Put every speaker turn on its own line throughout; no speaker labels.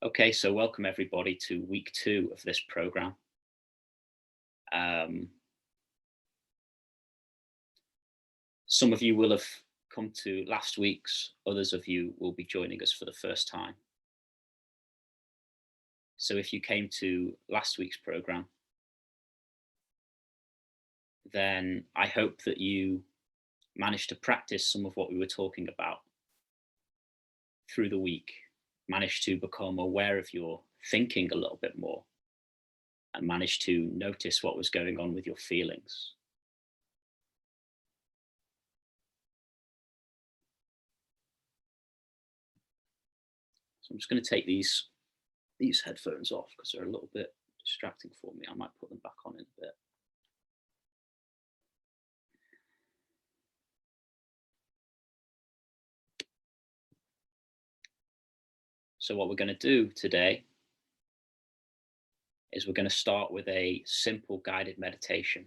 Okay, so welcome everybody to week 2 of this program. Some of you will have come to last week's, others of you will be joining us for the first time. So if you came to last week's program, then I hope that you managed to practice some of what we were talking about through the week, managed to become aware of your thinking a little bit more, and managed to notice what was going on with your feelings. So I'm just going to take these headphones off because they're a little bit distracting for me. I might put them back on in a bit. So what we're going to do today is we're going to start with a simple guided meditation.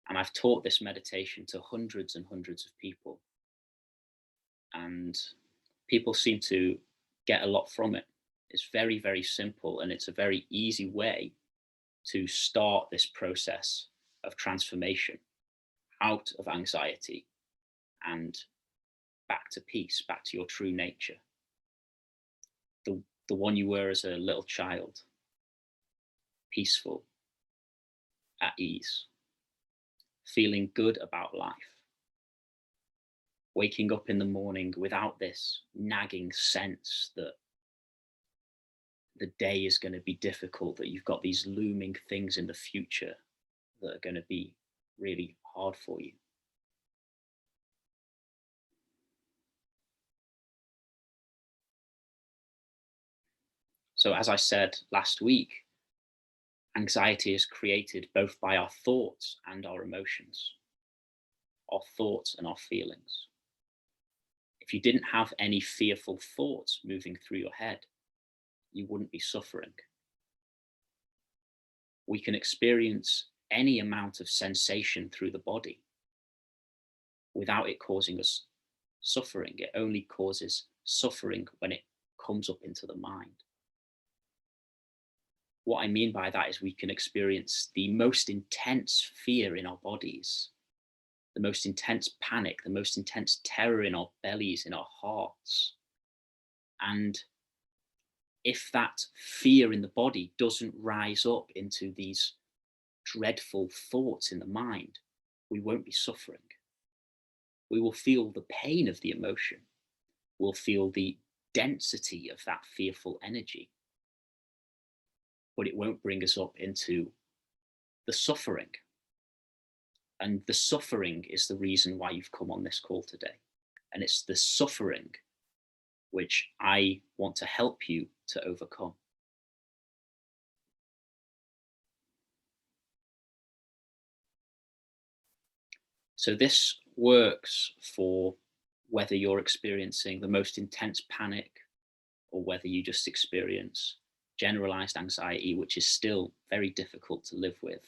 And I've taught this meditation to hundreds and hundreds of people. And people seem to get a lot from it. It's very, very simple, and it's a very easy way to start this process of transformation out of anxiety and back to peace, back to your true nature. The one you were as a little child, peaceful, at ease, feeling good about life, waking up in the morning without this nagging sense that the day is going to be difficult, that you've got these looming things in the future that are going to be really hard for you. So, as I said last week, anxiety is created both by our thoughts and our emotions, our thoughts and our feelings. If you didn't have any fearful thoughts moving through your head, you wouldn't be suffering. We can experience any amount of sensation through the body without it causing us suffering. It only causes suffering when it comes up into the mind. What I mean by that is we can experience the most intense fear in our bodies, the most intense panic, the most intense terror in our bellies, in our hearts. And if that fear in the body doesn't rise up into these dreadful thoughts in the mind, we won't be suffering. We will feel the pain of the emotion. We'll feel the density of that fearful energy, but it won't bring us up into the suffering. And the suffering is the reason why you've come on this call today. And it's the suffering which I want to help you to overcome. So this works for whether you're experiencing the most intense panic or whether you just experience generalized anxiety, which is still very difficult to live with,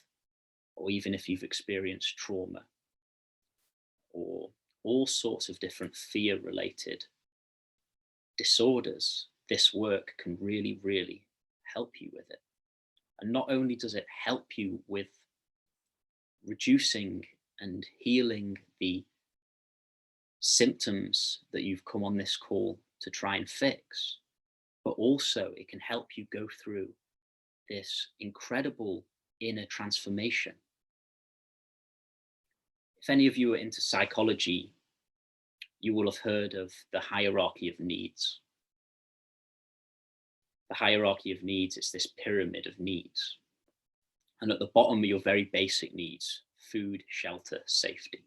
or even if you've experienced trauma or all sorts of different fear related disorders. This work can really, really help you with it. And not only does it help you with reducing and healing the symptoms that you've come on this call to try and fix, but also it can help you go through this incredible inner transformation. If any of you are into psychology, you will have heard of the hierarchy of needs. The hierarchy of needs is this pyramid of needs. And at the bottom are your very basic needs: food, shelter, safety.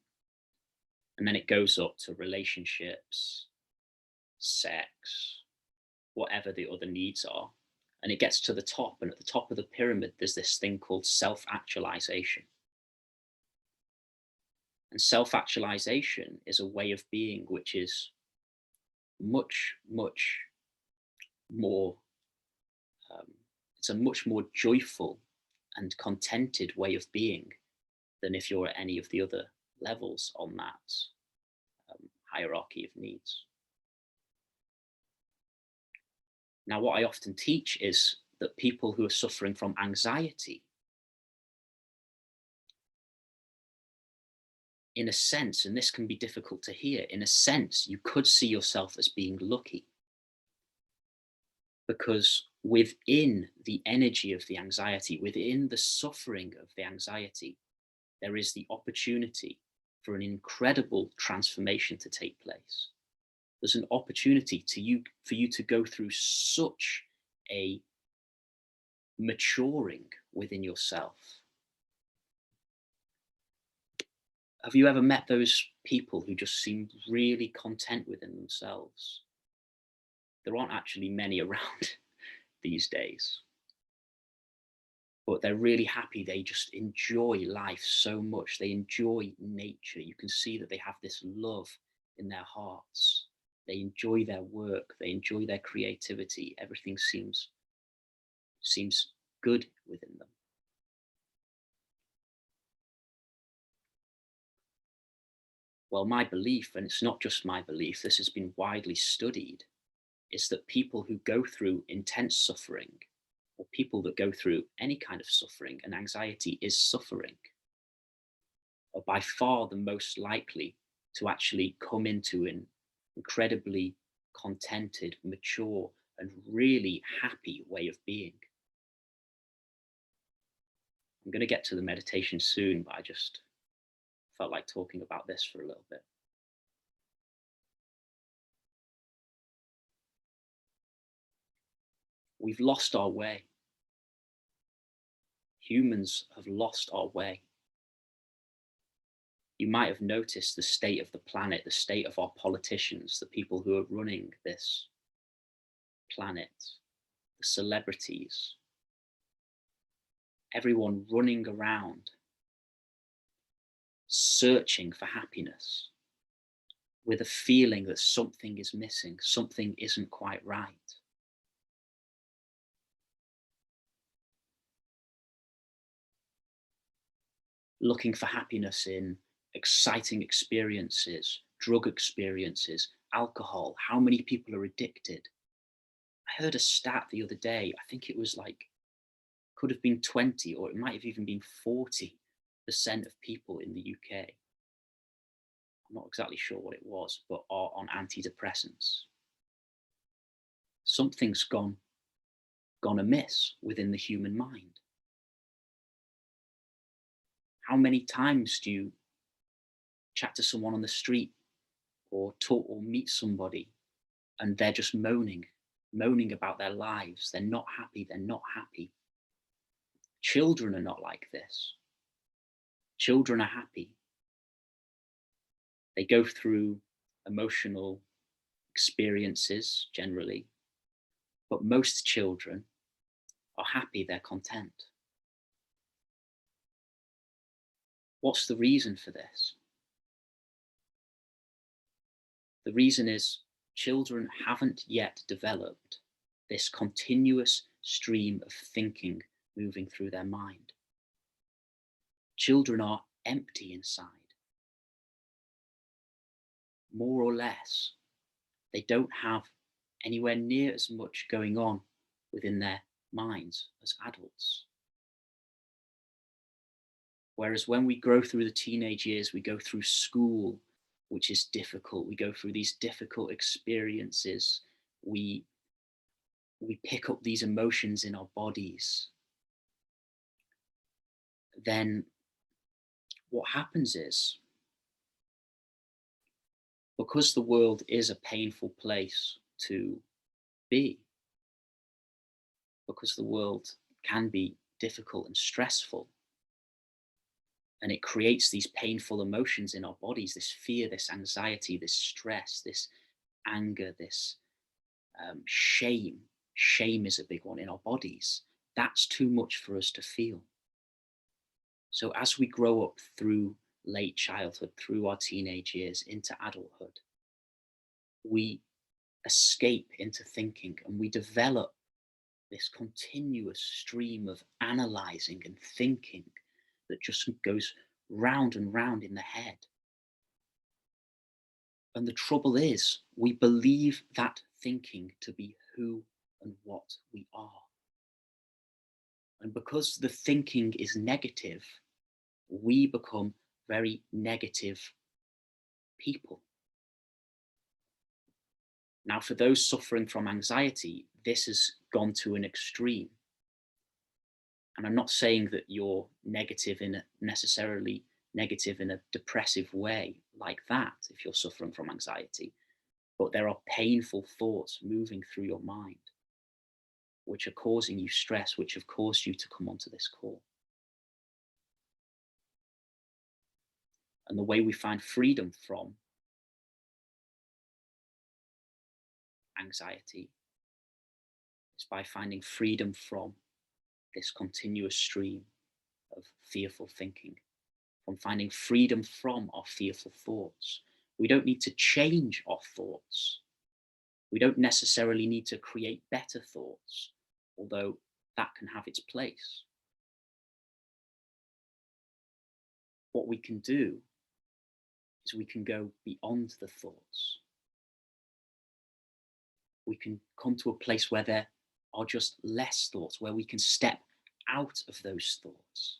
And then it goes up to relationships, sex, whatever the other needs are. And it gets to the top. And at the top of the pyramid, there's this thing called self-actualization. And self-actualization is a way of being which is much, much more, it's a much more joyful and contented way of being than if you're at any of the other levels on that hierarchy of needs. Now, what I often teach is that people who are suffering from anxiety, in a sense, and this can be difficult to hear, in a sense, you could see yourself as being lucky, because within the energy of the anxiety, within the suffering of the anxiety, there is the opportunity for an incredible transformation to take place. There's an opportunity for you to go through such a maturing within yourself. Have you ever met those people who just seem really content within themselves? There aren't actually many around these days, but they're really happy. They just enjoy life so much. They enjoy nature. You can see that they have this love in their hearts. They enjoy their work. They enjoy their creativity. Everything seems good within them. Well, my belief, and it's not just my belief, this has been widely studied, is that people who go through intense suffering, or people that go through any kind of suffering, and anxiety is suffering, are by far the most likely to actually come into an incredibly contented, mature, and really happy way of being. I'm going to get to the meditation soon, but I just felt like talking about this for a little bit. We've lost our way. Humans have lost our way. You might have noticed the state of the planet, the state of our politicians, the people who are running this planet, the celebrities, everyone running around searching for happiness with a feeling that something is missing, something isn't quite right. Looking for happiness in exciting experiences, drug experiences, alcohol. How many people are addicted? I heard a stat the other day. I think it was like, could have been 20, or it might have even been 40% of people in the UK. I'm not exactly sure what it was, but are on antidepressants. Something's gone amiss within the human mind. How many times do you chat to someone on the street or talk or meet somebody and they're just moaning about their lives? They're not happy. They're not happy. Children are not like this. Children are happy. They go through emotional experiences generally, but most children are happy, they're content. What's the reason for this? The reason is children haven't yet developed this continuous stream of thinking moving through their mind. Children are empty inside. More or less, they don't have anywhere near as much going on within their minds as adults. Whereas when we grow through the teenage years, we go through school, which is difficult. We go through these difficult experiences. We pick up these emotions in our bodies. Then what happens is, because the world is a painful place to be, because the world can be difficult and stressful, and it creates these painful emotions in our bodies, this fear, this anxiety, this stress, this anger, this shame. Shame is a big one in our bodies. That's too much for us to feel. So as we grow up through late childhood, through our teenage years, into adulthood, we escape into thinking and we develop this continuous stream of analyzing and thinking that just goes round and round in the head. And the trouble is, we believe that thinking to be who and what we are. And because the thinking is negative, we become very negative people. Now, for those suffering from anxiety, this has gone to an extreme. And I'm not saying that you're negative in a necessarily negative in a depressive way like that if you're suffering from anxiety, but there are painful thoughts moving through your mind which are causing you stress, which have caused you to come onto this call. And the way we find freedom from anxiety is by finding freedom from this continuous stream of fearful thinking, from finding freedom from our fearful thoughts. We don't need to change our thoughts. We don't necessarily need to create better thoughts, although that can have its place. What we can do is we can go beyond the thoughts. We can come to a place where there are just less thoughts, where we can step out of those thoughts.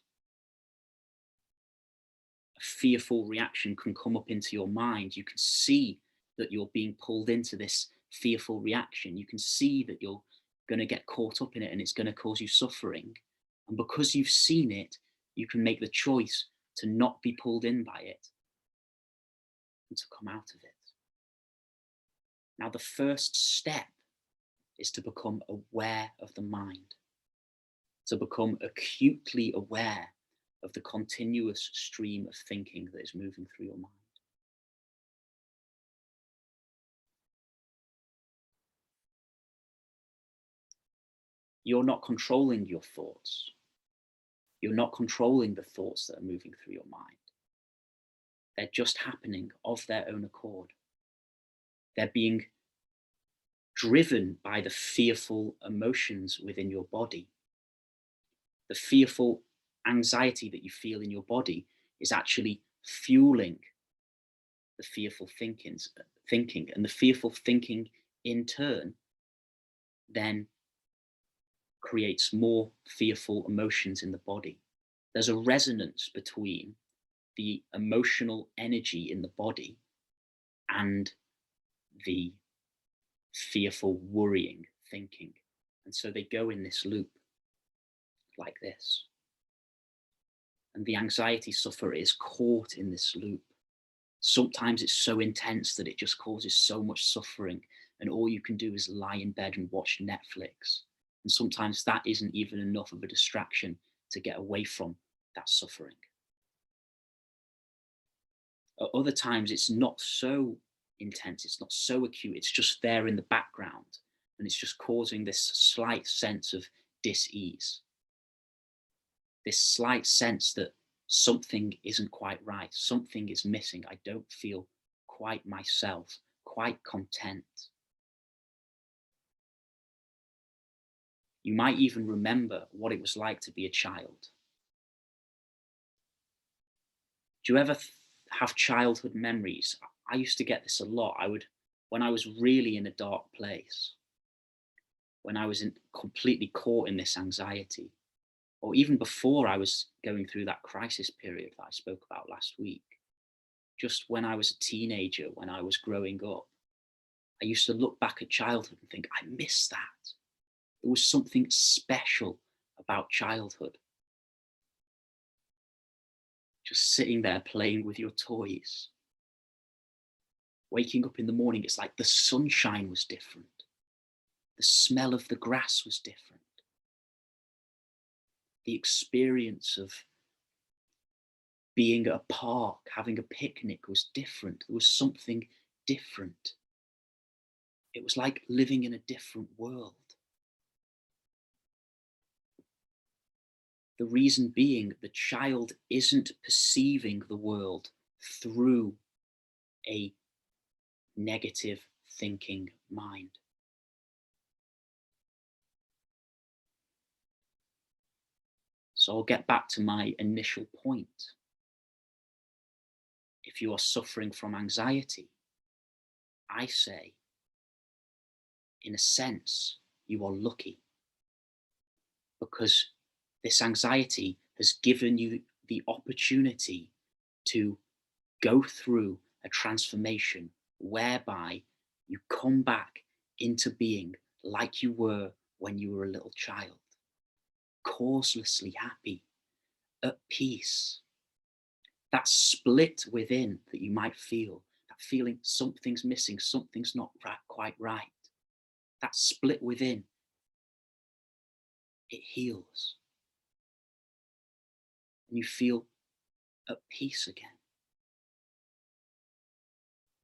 A fearful reaction can come up into your mind. You can see that you're being pulled into this fearful reaction. You can see that you're going to get caught up in it and it's going to cause you suffering. And because you've seen it, you can make the choice to not be pulled in by it and to come out of it. Now, the first step is to become aware of the mind, to become acutely aware of the continuous stream of thinking that is moving through your mind. You're not controlling your thoughts. You're not controlling the thoughts that are moving through your mind. They're just happening of their own accord. They're being driven by the fearful emotions within your body. The fearful anxiety that you feel in your body is actually fueling the fearful thinking, and the fearful thinking in turn then creates more fearful emotions in the body. There's a resonance between the emotional energy in the body and the fearful, worrying thinking. And so they go in this loop like this. And the anxiety sufferer is caught in this loop. Sometimes it's so intense that it just causes so much suffering, and all you can do is lie in bed and watch Netflix. And sometimes that isn't even enough of a distraction to get away from that suffering. At other times, it's not so intense, it's not so acute, it's just there in the background, and it's just causing this slight sense of dis-ease, this slight sense that something isn't quite right, something is missing, I don't feel quite myself, quite content. You might even remember what it was like to be a child. Do you ever have childhood memories? I used to get this a lot. When I was really in a dark place, when I was completely caught in this anxiety, or even before I was going through that crisis period that I spoke about last week, just when I was a teenager, when I was growing up, I used to look back at childhood and think, I miss that. There was something special about childhood. Just sitting there playing with your toys. Waking up in the morning, it's like the sunshine was different. The smell of the grass was different. The experience of being at a park, having a picnic was different. There was something different. It was like living in a different world. The reason being, the child isn't perceiving the world through a negative thinking mind. So I'll get back to my initial point. If you are suffering from anxiety, I say, in a sense, you are lucky, because this anxiety has given you the opportunity to go through a transformation whereby you come back into being like you were when you were a little child, causelessly happy, at peace. That split within that you might feel, that feeling something's missing, something's not quite right, that split within, it heals. And you feel at peace again.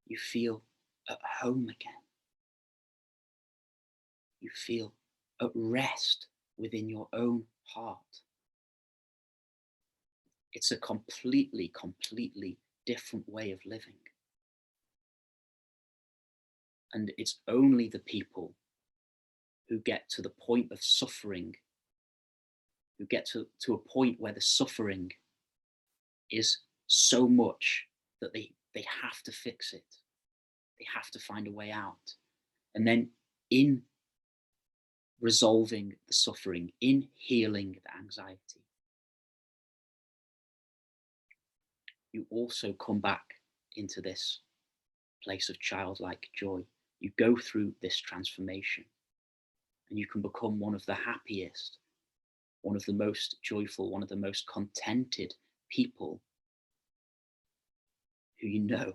You feel at home again. You feel at rest within your own heart. It's a completely, completely different way of living. And it's only the people who get to the point of suffering, who get to a point where the suffering is so much that they have to fix it. They have to find a way out. And then in resolving the suffering, in healing the anxiety, you also come back into this place of childlike joy. You go through this transformation and you can become one of the happiest, one of the most joyful, one of the most contented people who you know.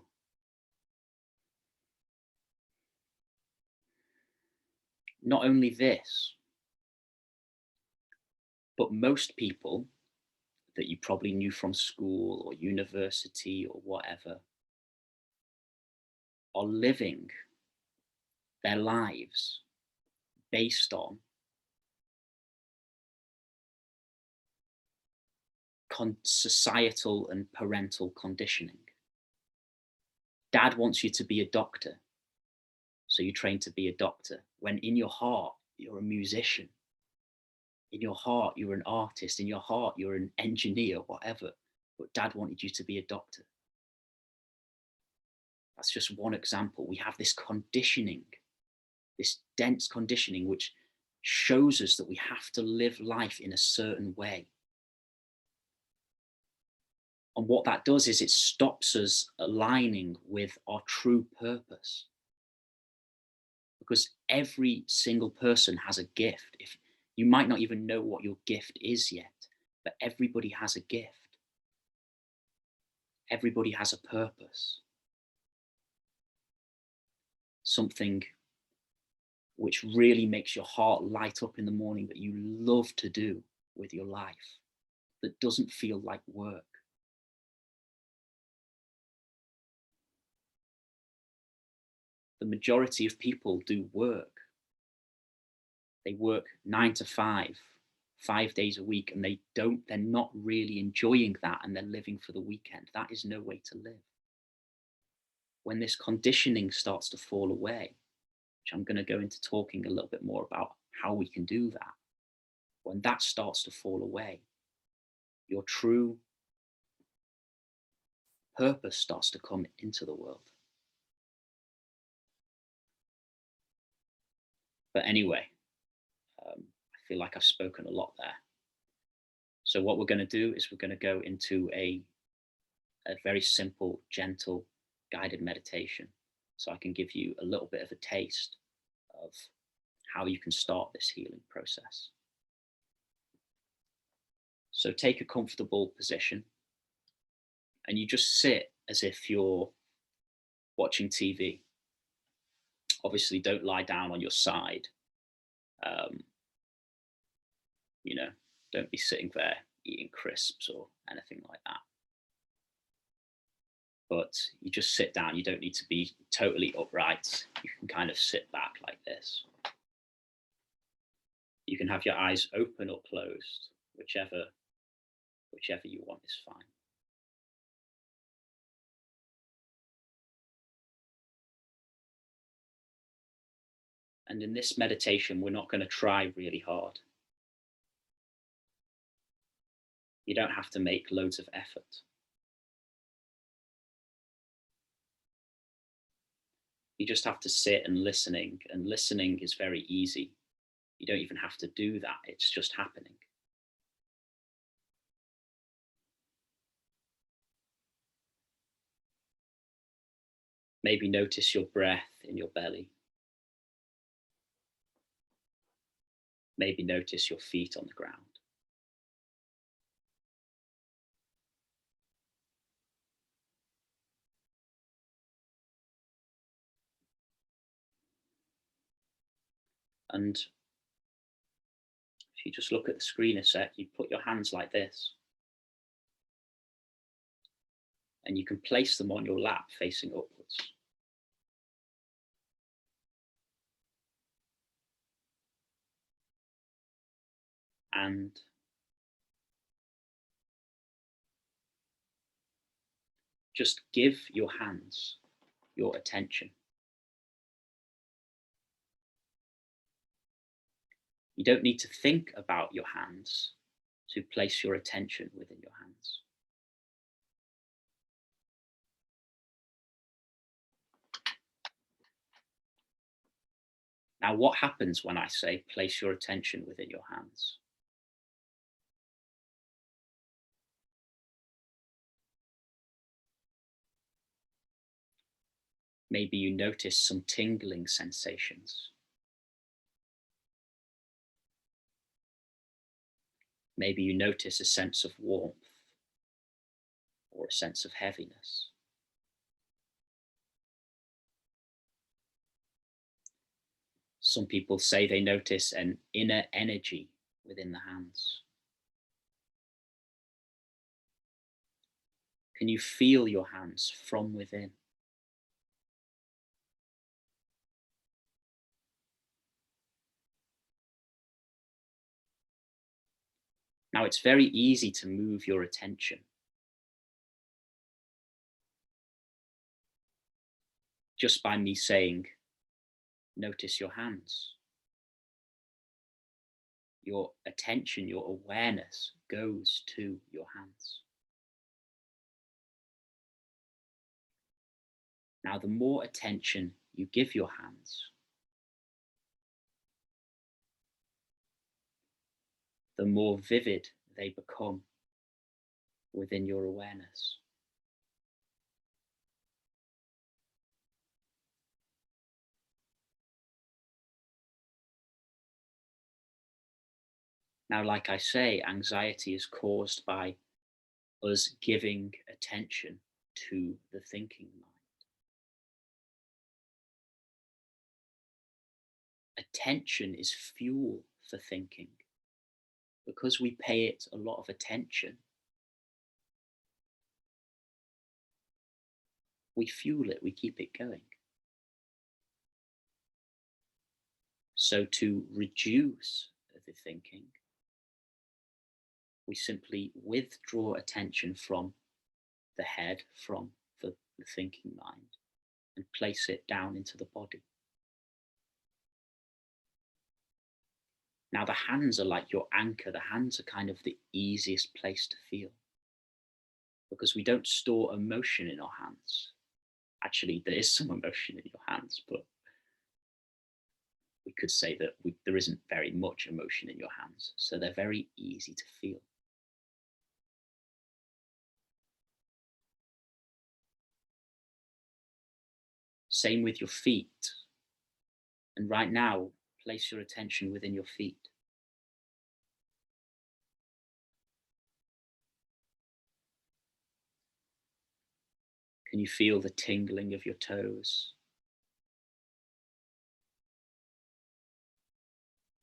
Not only this, but most people that you probably knew from school or university or whatever are living their lives based on societal and parental conditioning. Dad wants you to be a doctor, so you train to be a doctor, when in your heart, you're a musician. In your heart, you're an artist. In your heart, you're an engineer, whatever. But dad wanted you to be a doctor. That's just one example. We have this conditioning, this dense conditioning, which shows us that we have to live life in a certain way. And what that does is it stops us aligning with our true purpose. Because every single person has a gift. If you might not even know what your gift is yet, but everybody has a gift. Everybody has a purpose. Something which really makes your heart light up in the morning that you love to do with your life, that doesn't feel like work. The majority of people do work. They work 9 to 5, 5 days a week, and they're not really enjoying that, and they're living for the weekend. That is no way to live. When this conditioning starts to fall away, which I'm going to go into talking a little bit more about how we can do that, when that starts to fall away, your true purpose starts to come into the world. But anyway, I feel like I've spoken a lot there. So what we're going to do is we're going to go into a very simple, gentle, guided meditation. So I can give you a little bit of a taste of how you can start this healing process. So take a comfortable position and you just sit as if you're watching TV. Obviously, don't lie down on your side. You know, don't be sitting there eating crisps or anything like that. But you just sit down. You don't need to be totally upright. You can kind of sit back like this. You can have your eyes open or closed, whichever you want is fine. And in this meditation, we're not going to try really hard. You don't have to make loads of effort. You just have to sit and listening is very easy. You don't even have to do that, it's just happening. Maybe notice your breath in your belly. Maybe notice your feet on the ground. And if you just look at the screen a sec, you put your hands like this, and you can place them on your lap facing upwards. And just give your hands your attention. You don't need to think about your hands to place your attention within your hands. Now, what happens when I say place your attention within your hands? Maybe you notice some tingling sensations. Maybe you notice a sense of warmth or a sense of heaviness. Some people say they notice an inner energy within the hands. Can you feel your hands from within? Now, it's very easy to move your attention just by me saying, notice your hands. Your attention, your awareness goes to your hands. Now, the more attention you give your hands, the more vivid they become within your awareness. Now, like I say, anxiety is caused by us giving attention to the thinking mind. Attention is fuel for thinking. Because we pay it a lot of attention, we fuel it, we keep it going. So to reduce the thinking, we simply withdraw attention from the head, from the thinking mind, and place it down into the body. Now, the hands are like your anchor. The hands are kind of the easiest place to feel because we don't store emotion in our hands. Actually, there is some emotion in your hands, but we could say that there isn't very much emotion in your hands. So they're very easy to feel. Same with your feet. And right now, place your attention within your feet. Can you feel the tingling of your toes?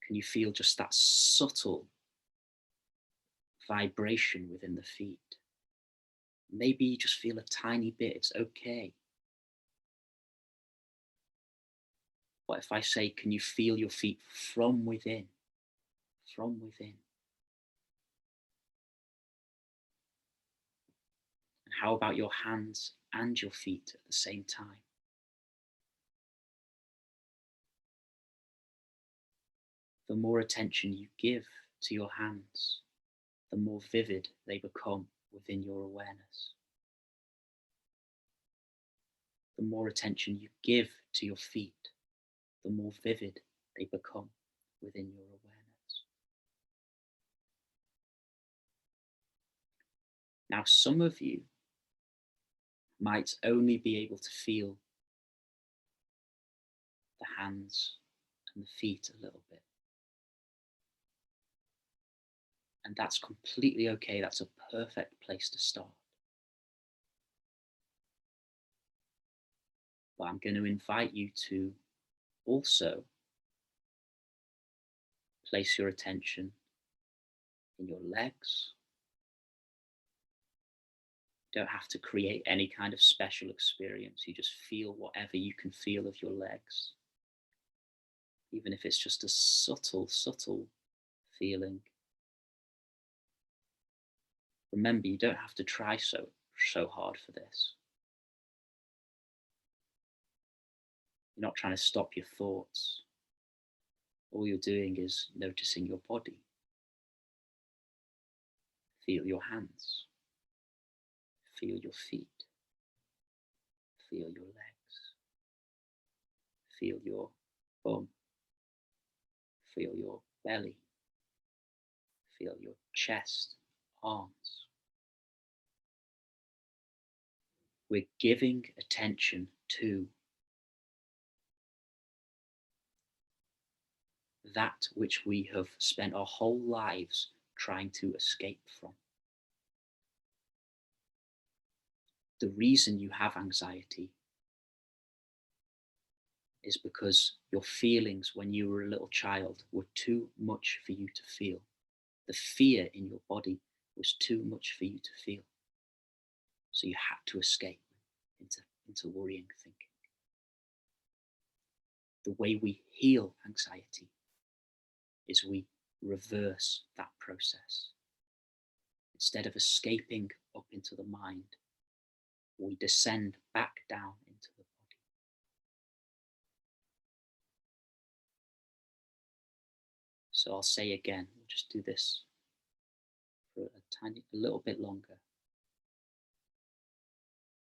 Can you feel just that subtle vibration within the feet? Maybe you just feel a tiny bit, it's okay. What if I say, can you feel your feet from within? From within. And how about your hands and your feet at the same time? The more attention you give to your hands, the more vivid they become within your awareness. The more attention you give to your feet, the more vivid they become within your awareness. Now, some of you might only be able to feel the hands and the feet a little bit. And that's completely okay. That's a perfect place to start. But I'm going to invite you to also place your attention in your legs. You don't have to create any kind of special experience. You just feel whatever you can feel of your legs. Even if it's just a subtle, subtle feeling. Remember, you don't have to try so hard for this. You're not trying to stop your thoughts. All you're doing is noticing your body. Feel your hands. Feel your feet. Feel your legs. Feel your bum. Feel your belly. Feel your chest, arms. We're giving attention to that which we have spent our whole lives trying to escape from. The reason you have anxiety is because your feelings when you were a little child were too much for you to feel. The fear in your body was too much for you to feel. So you had to escape into worrying thinking. The way we heal anxiety is we reverse that process. Instead of escaping up into the mind, we descend back down into the body. So I'll say again, we'll just do this for a little bit longer.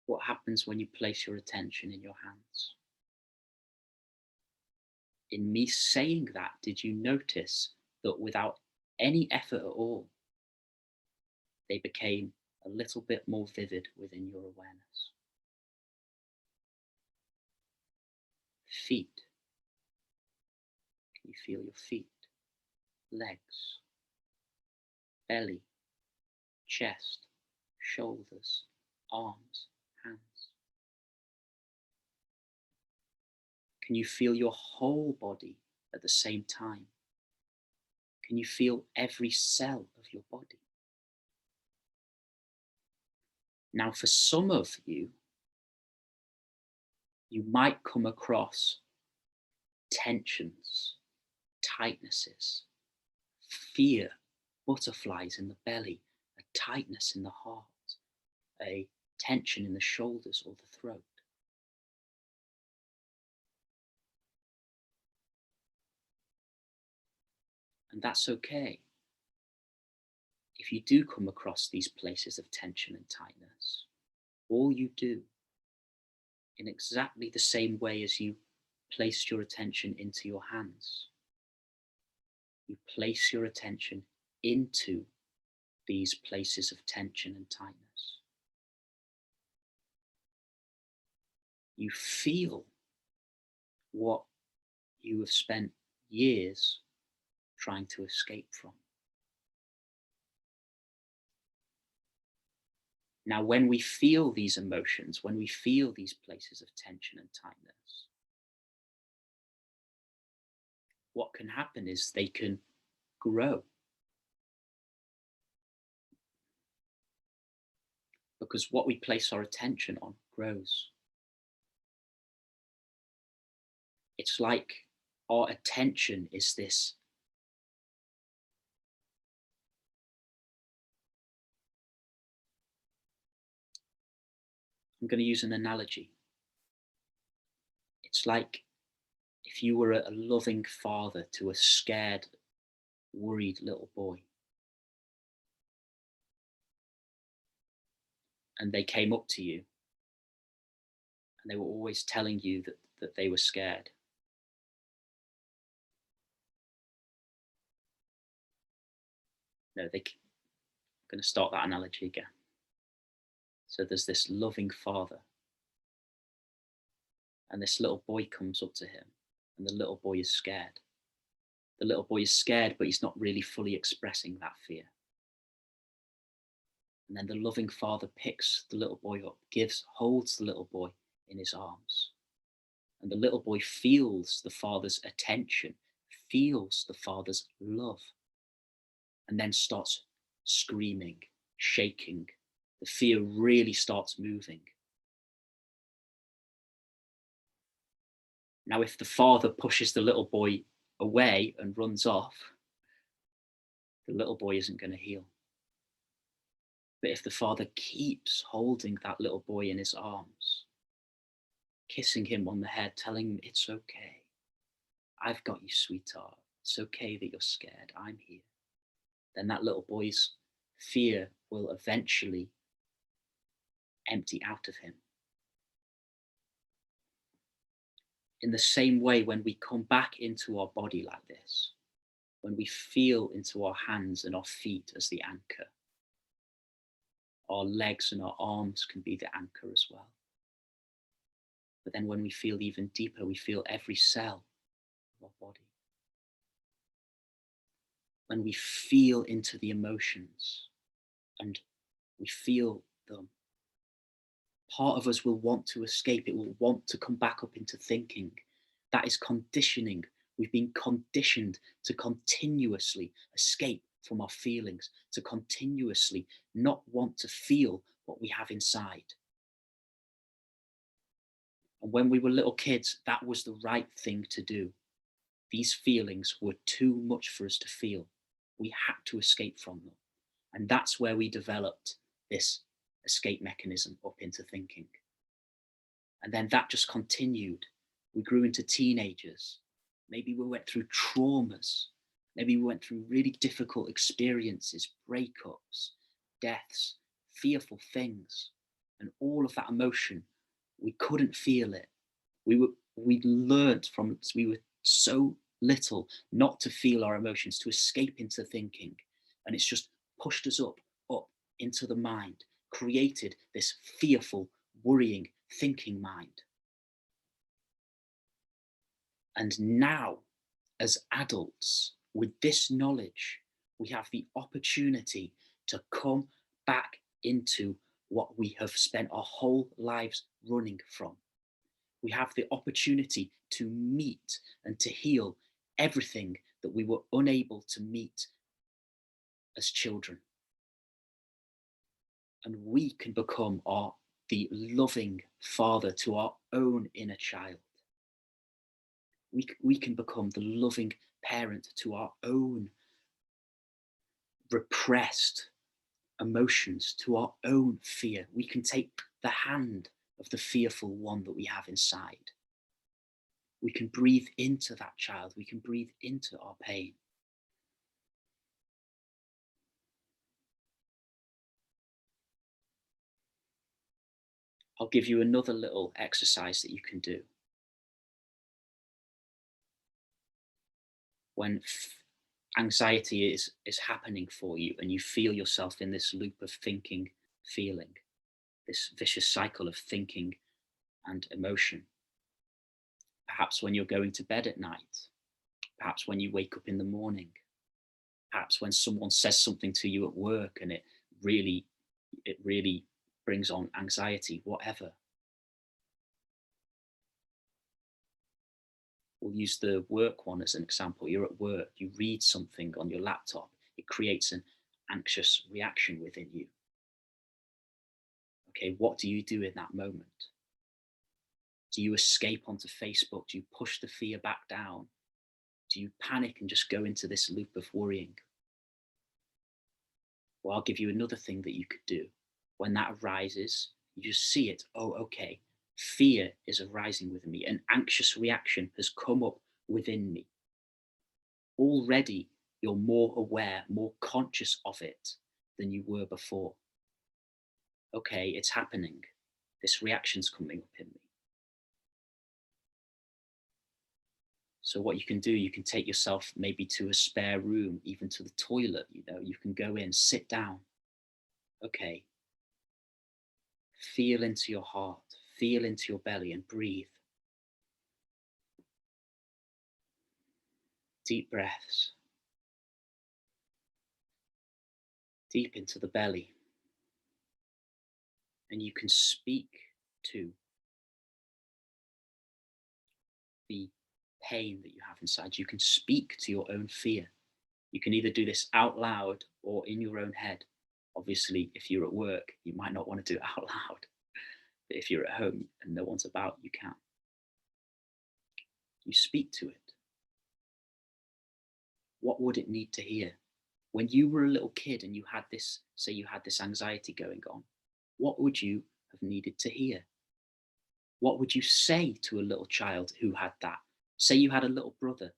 What happens when you place your attention in your hands? In me saying that, did you notice that without any effort at all, they became a little bit more vivid within your awareness? Feet. Can you feel your feet? Legs, belly, chest, shoulders, arms, hands. Can you feel your whole body at the same time? Can you feel every cell of your body? Now, for some of you, you might come across tensions, tightnesses, fear, butterflies in the belly, a tightness in the heart, a tension in the shoulders or the throat. And that's okay. If you do come across these places of tension and tightness, all you do, in exactly the same way as you placed your attention into your hands, you place your attention into these places of tension and tightness. You feel what you have spent years trying to escape from. Now, when we feel these emotions, when we feel these places of tension and tightness, what can happen is they can grow. Because what we place our attention on grows. It's like our attention is this I'm going to use an analogy. It's like if you were a loving father to a scared, worried little boy. And they came up to you and they were always telling you that they were scared. No, I'm going to start that analogy again. So there's this loving father, and this little boy comes up to him, and the little boy is scared. The little boy is scared, but he's not really fully expressing that fear. And then the loving father picks the little boy up, holds the little boy in his arms. And the little boy feels the father's attention, feels the father's love, and then starts screaming, shaking. The fear really starts moving. Now, if the father pushes the little boy away and runs off, the little boy isn't going to heal. But if the father keeps holding that little boy in his arms, kissing him on the head, telling him, it's okay. I've got you, sweetheart. It's okay that you're scared. I'm here. Then that little boy's fear will eventually empty out of him. In the same way, when we come back into our body like this, when we feel into our hands and our feet as the anchor, our legs and our arms can be the anchor as well. But then when we feel even deeper, we feel every cell of our body. When we feel into the emotions and we feel them, part of us will want to escape. It will want to come back up into thinking. That is conditioning. We've been conditioned to continuously escape from our feelings, to continuously not want to feel what we have inside. And when we were little kids, that was the right thing to do. These feelings were too much for us to feel. We had to escape from them. And that's where we developed this escape mechanism up into thinking. And then that just continued. We grew into teenagers. Maybe we went through traumas. Maybe we went through really difficult experiences, breakups, deaths, fearful things. And all of that emotion, we couldn't feel it. We learned from, we were so little not to feel our emotions, to escape into thinking. And it's just pushed us up into the mind, created this fearful, worrying, thinking mind. And now, as adults, with this knowledge, we have the opportunity to come back into what we have spent our whole lives running from. We have the opportunity to meet and to heal everything that we were unable to meet as children. And we can become the loving father to our own inner child. We can become the loving parent to our own repressed emotions, to our own fear. We can take the hand of the fearful one that we have inside. We can breathe into that child. We can breathe into our pain. I'll give you another little exercise that you can do. When anxiety is happening for you and you feel yourself in this loop of thinking, feeling, this vicious cycle of thinking and emotion. Perhaps when you're going to bed at night, perhaps when you wake up in the morning, perhaps when someone says something to you at work and it really brings on anxiety, whatever. We'll use the work one as an example. You're at work, you read something on your laptop, it creates an anxious reaction within you. Okay, what do you do in that moment? Do you escape onto Facebook? Do you push the fear back down? Do you panic and just go into this loop of worrying? Well, I'll give you another thing that you could do. When that arises, you just see it. Oh, okay, fear is arising within me. An anxious reaction has come up within me. Already, you're more aware, more conscious of it than you were before. Okay, it's happening. This reaction's coming up in me. So what you can do, you can take yourself maybe to a spare room, even to the toilet, you can go in, sit down. Okay, feel into your heart, feel into your belly and breathe. Deep breaths. Deep into the belly. And you can speak to the pain that you have inside. You can speak to your own fear. You can either do this out loud or in your own head. Obviously, if you're at work, you might not want to do it out loud. But if you're at home and no one's about, you can. You speak to it. What would it need to hear? When you were a little kid and you had this, say you had this anxiety going on, what would you have needed to hear? What would you say to a little child who had that? Say you had a little brother,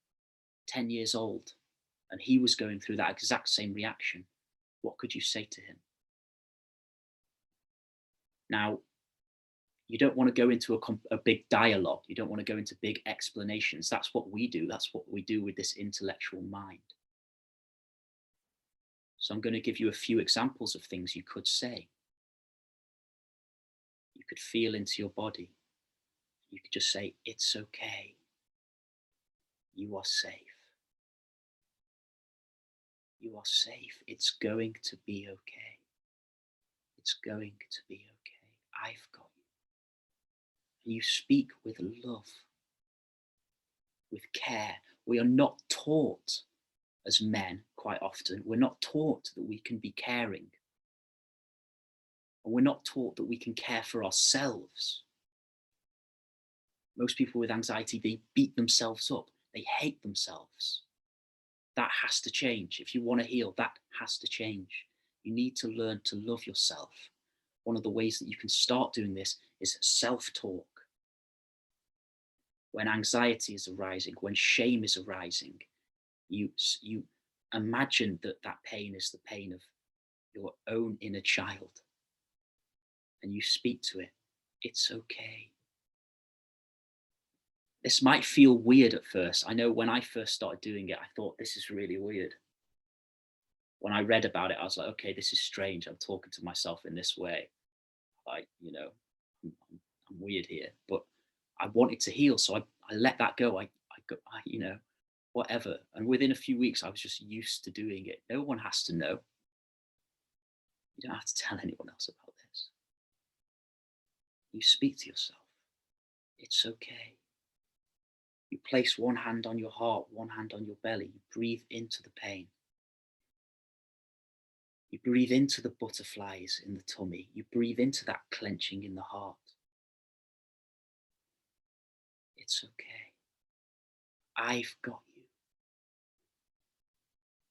10 years old, and he was going through that exact same reaction. What could you say to him? Now, you don't want to go into a big dialogue. You don't want to go into big explanations. That's what we do. That's what we do with this intellectual mind. So I'm going to give you a few examples of things you could say. You could feel into your body. You could just say, it's okay. You are safe. You are safe. It's going to be okay. It's going to be okay. I've got you. And you speak with love, with care. We are not taught as men quite often. We're not taught that we can be caring. And we're not taught that we can care for ourselves. Most people with anxiety, they beat themselves up. They hate themselves. That has to change. If you want to heal, that has to change. You need to learn to love yourself. One of the ways that you can start doing this is self-talk. When anxiety is arising, when shame is arising, you imagine that pain is the pain of your own inner child. And you speak to it. It's okay. This might feel weird at first. I know when I first started doing it, I thought this is really weird. When I read about it, I was like, okay, this is strange. I'm talking to myself in this way. Like, I'm weird here. But I wanted to heal. So I let that go. I whatever. And within a few weeks, I was just used to doing it. No one has to know. You don't have to tell anyone else about this. You speak to yourself. It's okay. You place one hand on your heart, one hand on your belly. You breathe into the pain. You breathe into the butterflies in the tummy. You breathe into that clenching in the heart. It's okay. I've got you.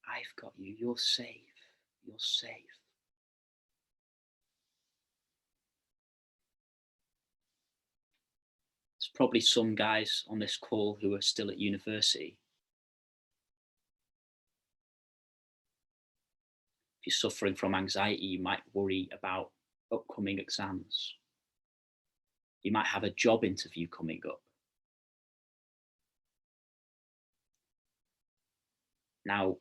I've got you. You're safe. You're safe. There's probably some guys on this call who are still at university. If you're suffering from anxiety, you might worry about upcoming exams. You might have a job interview coming up. Now,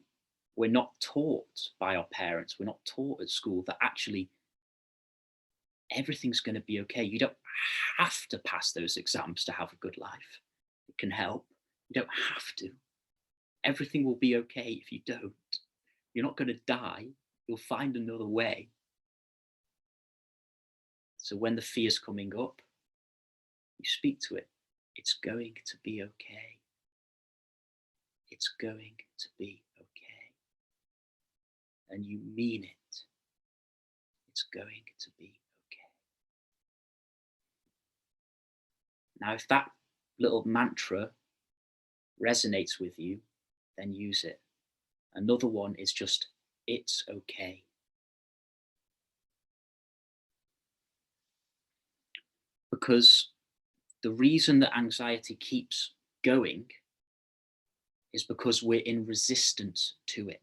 we're not taught by our parents, we're not taught at school that actually everything's going to be okay. You don't have to pass those exams to have a good life. It can help. You don't have to. Everything will be okay if you don't. You're not going to die. You'll find another way. So when the fear's coming up, you speak to it. It's going to be okay. It's going to be okay. And you mean it. It's going to be okay. Now, if that little mantra resonates with you, then use it. Another one is just, it's okay. Because the reason that anxiety keeps going is because we're in resistance to it.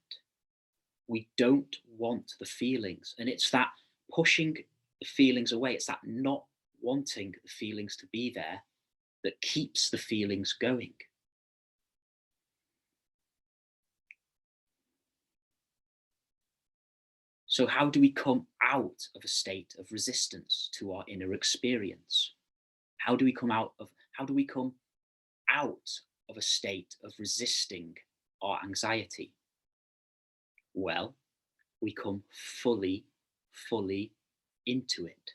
We don't want the feelings. And it's that pushing the feelings away, it's that not wanting the feelings to be there that keeps the feelings going. So how do we come out of a state of resistance to our inner experience? How do we come out of a state of resisting our anxiety? Well, we come fully into it.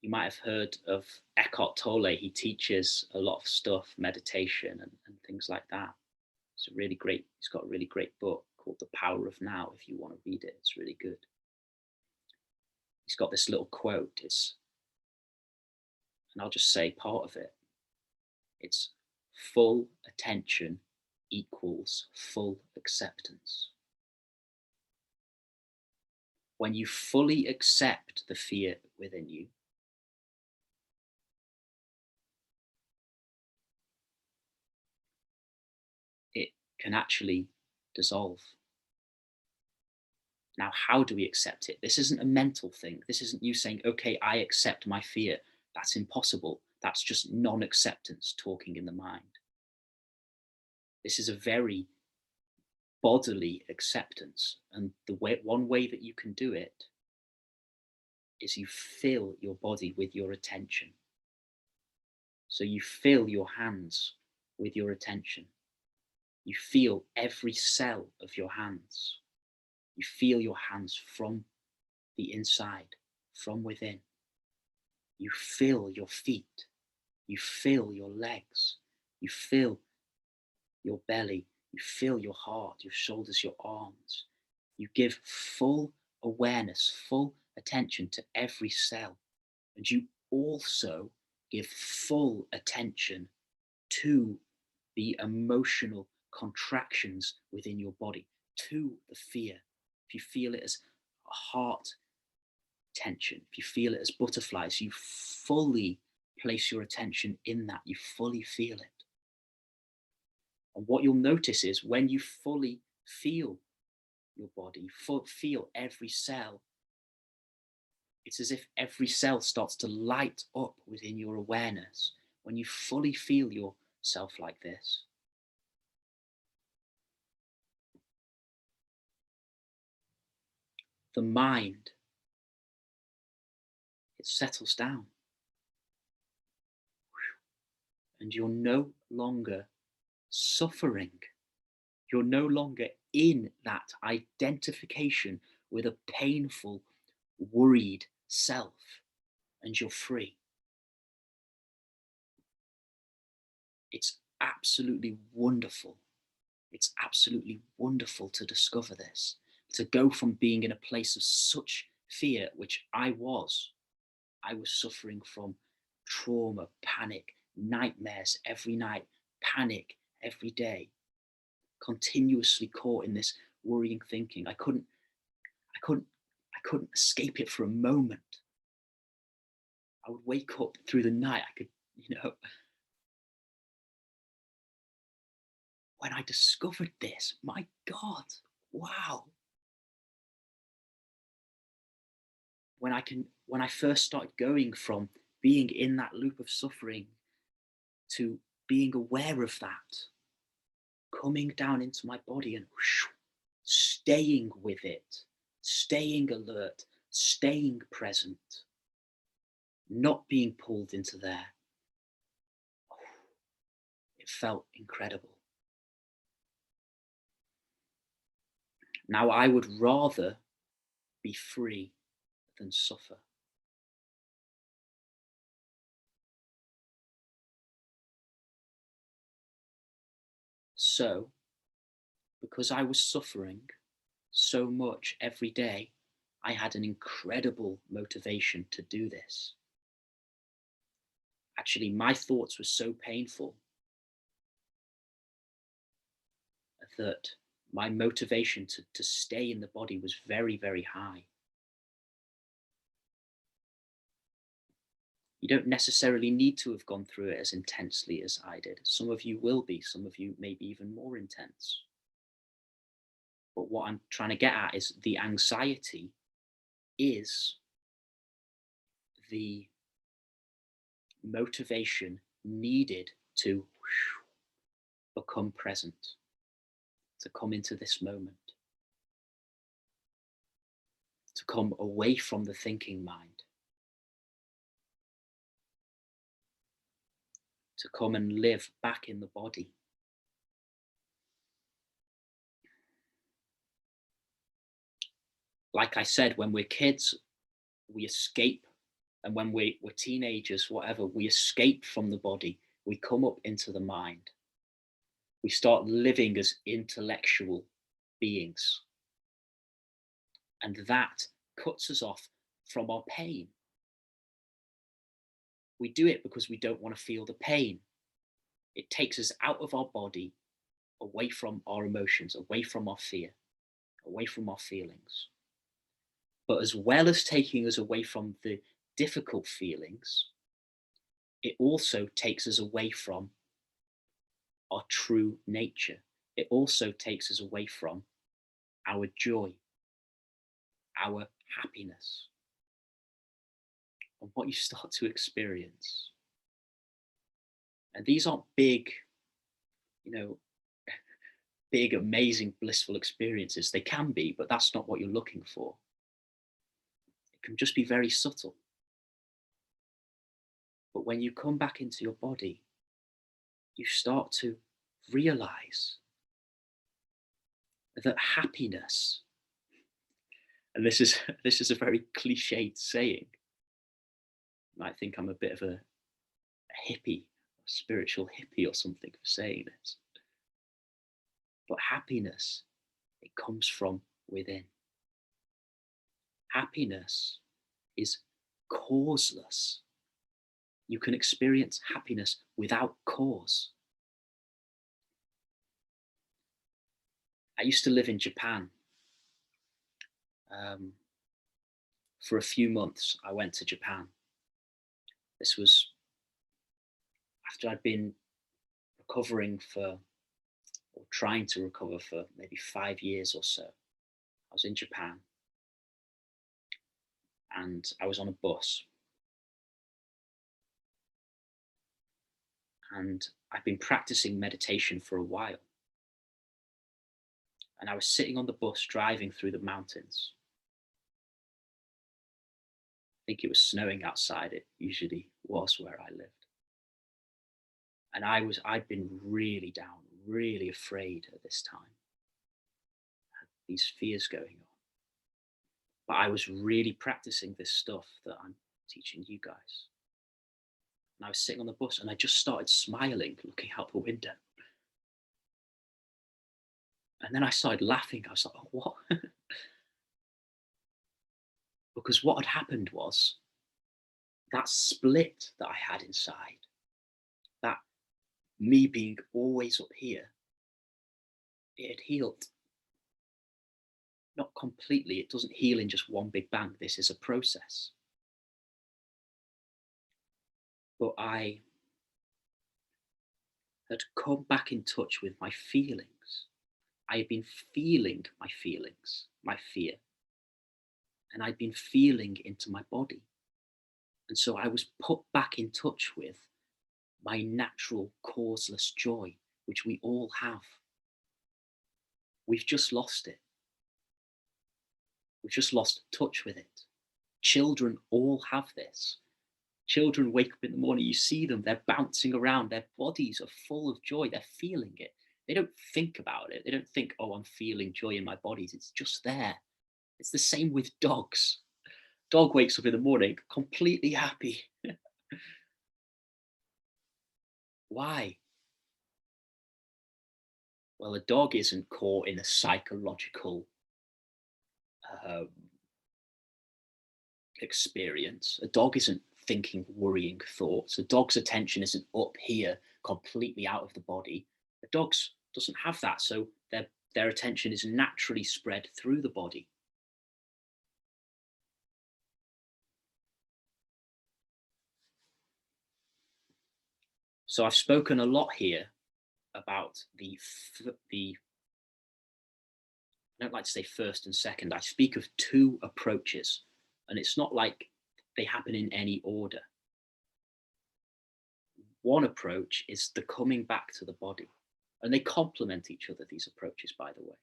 You might have heard of Eckhart Tolle. He teaches a lot of stuff, meditation and things like that. He's got a really great book called The Power of Now. If you want to read it, it's really good. He's got this little quote, and I'll just say part of it. It's full attention equals full acceptance. When you fully accept the fear within you, it can actually dissolve. Now, how do we accept it? This isn't a mental thing. This isn't you saying, okay, I accept my fear. That's impossible. That's just non-acceptance talking in the mind. This is a very bodily acceptance. And one way that you can do it is you fill your body with your attention. So you fill your hands with your attention. You feel every cell of your hands. You feel your hands from the inside, from within. You feel your feet. You feel your legs. You feel your belly. You feel your heart, your shoulders, your arms. You give full awareness, full attention to every cell. And you also give full attention to the emotional contractions within your body, to the fear. If you feel it as a heart tension, if you feel it as butterflies, you fully place your attention in that, you fully feel it. And what you'll notice is when you fully feel your body, feel every cell, it's as if every cell starts to light up within your awareness. When you fully feel yourself like this, the mind, it settles down. And you're no longer suffering. You're no longer in that identification with a painful, worried self, and you're free. It's absolutely wonderful. It's absolutely wonderful to discover this, to go from being in a place of such fear, which I was suffering from trauma, panic, nightmares every night, panic every day, continuously caught in this worrying thinking. I couldn't escape it for a moment. I would wake up through the night. I could, when I discovered this, my God, wow. When I first started going from being in that loop of suffering to being aware of that, coming down into my body and whoosh, staying with it, staying alert, staying present, not being pulled into there. It felt incredible. Now I would rather be free than suffer. So, because I was suffering so much every day, I had an incredible motivation to do this. Actually, my thoughts were so painful that my motivation to stay in the body was very, very high. You don't necessarily need to have gone through it as intensely as I did. Some of you will be, some of you may be even more intense. But what I'm trying to get at is the anxiety is the motivation needed to become present. to come into this moment, to come away from the thinking mind, to come and live back in the body. Like I said, when we're kids, we escape. And when we're teenagers, whatever, we escape from the body. We come up into the mind. We start living as intellectual beings. And that cuts us off from our pain. We do it because we don't want to feel the pain. It takes us out of our body, away from our emotions, away from our fear, away from our feelings. But as well as taking us away from the difficult feelings, it also takes us away from our true nature. It also takes us away from our joy, our happiness, and what you start to experience. And these aren't big, big, amazing, blissful experiences. They can be, but that's not what you're looking for. It can just be very subtle. But when you come back into your body, you start to realize that happiness, and this is a very cliched saying. You might think I'm a bit of a hippie, a spiritual hippie or something for saying this. But happiness, it comes from within. Happiness is causeless. You can experience happiness without cause. I used to live in Japan. For a few months, I went to Japan. This was after I'd been recovering or trying to recover for maybe 5 years or so. I was in Japan and I was on a bus. And I've been practicing meditation for a while. And I was sitting on the bus driving through the mountains. I think it was snowing outside. It usually was where I lived. And I'd been really down, really afraid at this time. I had these fears going on. But I was really practicing this stuff that I'm teaching you guys. And I was sitting on the bus and I just started smiling, looking out the window. And then I started laughing. I was like, oh, what? Because what had happened was that split that I had inside, that me being always up here, it had healed. Not completely. It doesn't heal in just one big bang. This is a process. But I had come back in touch with my feelings. I had been feeling my feelings, my fear, and I'd been feeling into my body. And so I was put back in touch with my natural causeless joy, which we all have. We've just lost it. We've just lost touch with it. Children all have this. Children wake up in the morning, you see them, they're bouncing around, their bodies are full of joy, they're feeling it. They don't think about it. They don't think, oh, I'm feeling joy in my bodies. It's just there. It's the same with dogs. Dog wakes up in the morning completely happy. Why? Well, a dog isn't caught in a psychological um, experience. A dog isn't thinking worrying thoughts. A dog's attention isn't up here, completely out of the body. A dog doesn't have that, so their attention is naturally spread through the body. So I've spoken a lot here about the I don't like to say first and second. I speak of two approaches, and it's not like they happen in any order. One approach is the coming back to the body. And they complement each other, these approaches, by the way.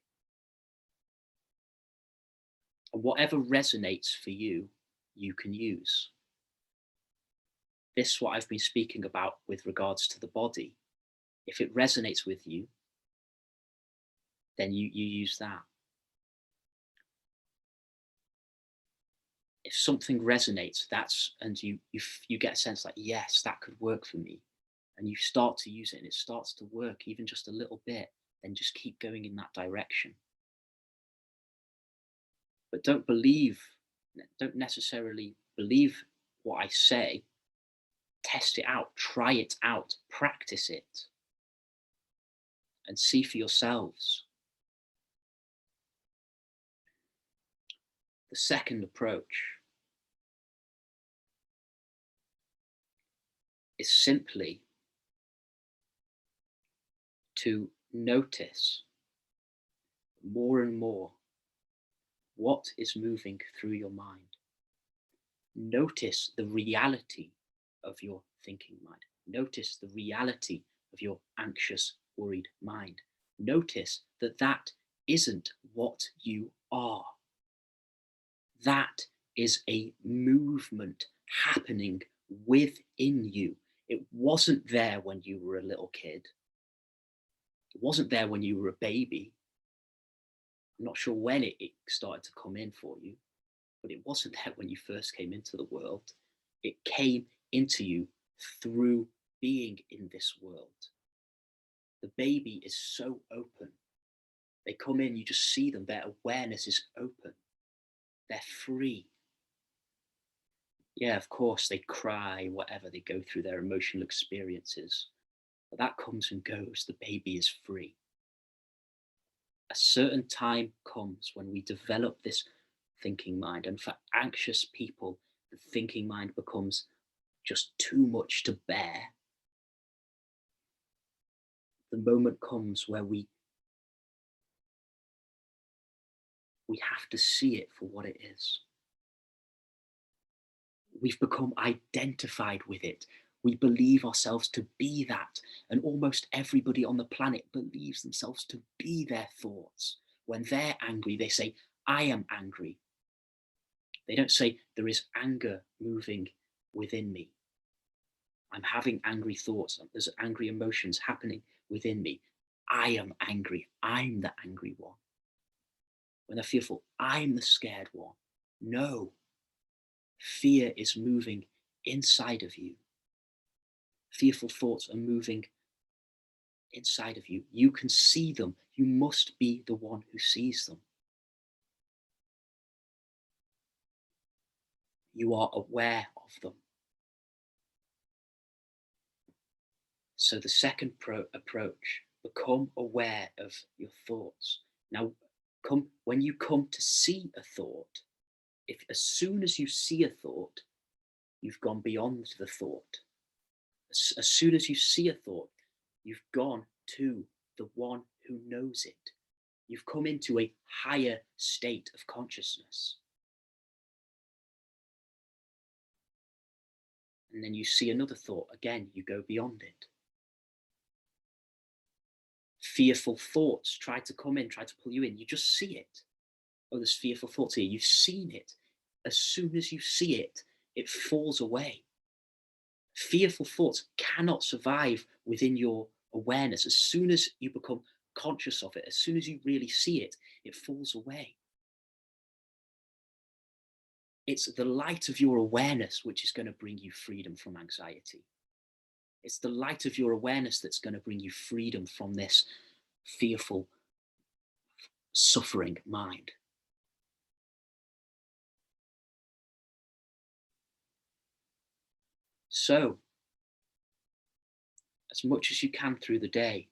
And whatever resonates for you, you can use. This is what I've been speaking about with regards to the body. If it resonates with you, then you use that. If something resonates, and you get a sense like, yes, that could work for me, and you start to use it and it starts to work even just a little bit, then just keep going in that direction. But don't necessarily believe what I say. Test it out, try it out, practice it, and see for yourselves. The second approach is simply to notice more and more what is moving through your mind. Notice the reality of your thinking mind. Notice the reality of your anxious, worried mind. Notice that that isn't what you are. That is a movement happening within you. It wasn't there when you were a little kid. It wasn't there when you were a baby. I'm not sure when it started to come in for you, but it wasn't there when you first came into the world. It came into you through being in this world. The baby is so open. They come in, you just see them, their awareness is open. They're free. Yeah, of course, they cry, whatever, they go through their emotional experiences. But that comes and goes. The baby is free. A certain time comes when we develop this thinking mind. And for anxious people, the thinking mind becomes just too much to bear. The moment comes where we have to see it for what it is. We've become identified with it. We believe ourselves to be that. And almost everybody on the planet believes themselves to be their thoughts. When they're angry, they say, I am angry. They don't say, there is anger moving within me. I'm having angry thoughts. There's angry emotions happening within me. I am angry. I'm the angry one. When they're fearful, I'm the scared one. No. Fear is moving inside of you. Fearful thoughts are moving inside of you. You can see them. You must be the one who sees them. You are aware of them. So the second approach, become aware of your thoughts. Now, when you come to see a thought, as soon as you see a thought, you've gone beyond the thought. As soon as you see a thought, you've gone to the one who knows it. You've come into a higher state of consciousness. And then you see another thought. Again, you go beyond it. Fearful thoughts try to come in, try to pull you in. You just see it. Oh, there's fearful thoughts here. You've seen it. As soon as you see it, it falls away. Fearful thoughts cannot survive within your awareness. As soon as you become conscious of it, as soon as you really see it, it falls away. It's the light of your awareness which is going to bring you freedom from anxiety. It's the light of your awareness that's going to bring you freedom from this fearful, suffering mind. So, as much as you can through the day,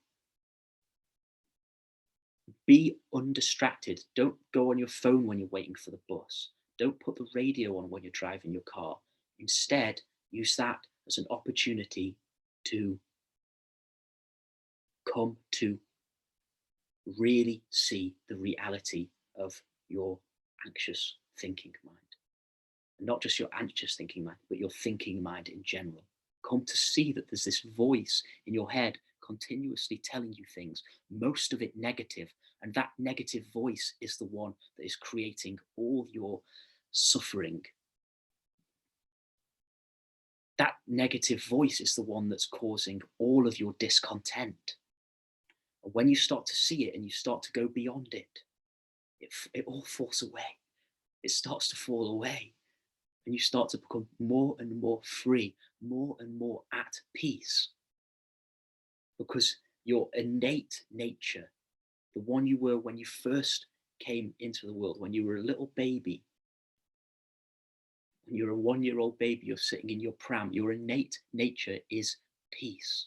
be undistracted. Don't go on your phone when you're waiting for the bus. Don't put the radio on when you're driving your car. Instead, use that as an opportunity to come to really see the reality of your anxious thinking mind. And not just your anxious thinking mind, but your thinking mind in general. Come to see that there's this voice in your head continuously telling you things, most of it negative. And that negative voice is the one that is creating all your suffering. That negative voice is the one that's causing all of your discontent. And when you start to see it and you start to go beyond it, it all falls away. It starts to fall away. And you start to become more and more free, more and more at peace. Because your innate nature, the one you were when you first came into the world, when you were a little baby, when you're a 1-year-old baby, you're sitting in your pram, your innate nature is peace.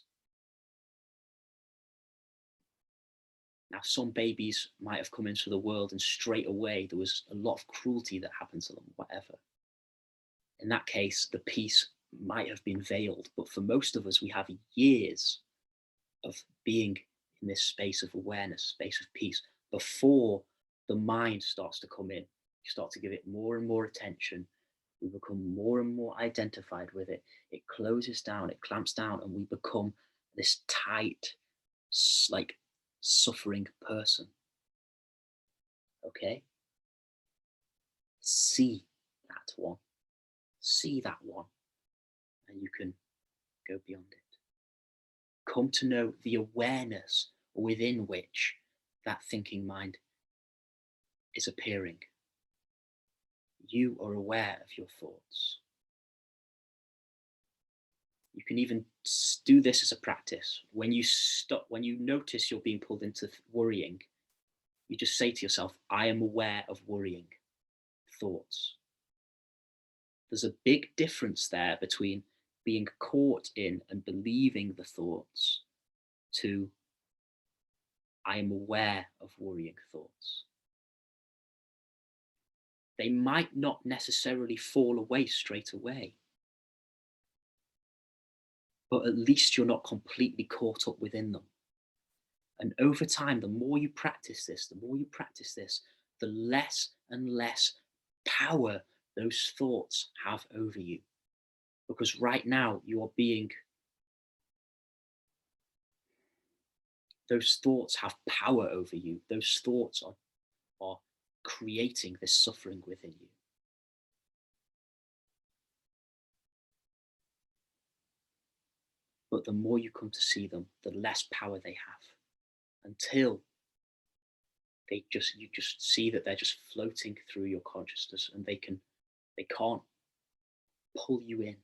Now, some babies might have come into the world and straight away there was a lot of cruelty that happened to them, whatever. In that case, the peace might have been veiled. But for most of us, we have years of being in this space of awareness, space of peace, before the mind starts to come in. You start to give it more and more attention. We become more and more identified with it. It closes down, it clamps down, and we become this tight, like suffering person. Okay? See that one. See that one. And you can go beyond it. Come to know the awareness within which that thinking mind is appearing. You are aware of your thoughts. You can even do this as a practice. When you notice you're being pulled into worrying, you just say to yourself, I am aware of worrying thoughts. There's a big difference there between being caught in and believing the thoughts to I am aware of worrying thoughts. They might not necessarily fall away straight away, but at least you're not completely caught up within them. And over time, the more you practice this, the less and less power those thoughts have over you. Because right now you are being, those thoughts have power over you. Those thoughts are creating this suffering within you. But the more you come to see them, the less power they have, until you just see that they're just floating through your consciousness, and they can't pull you in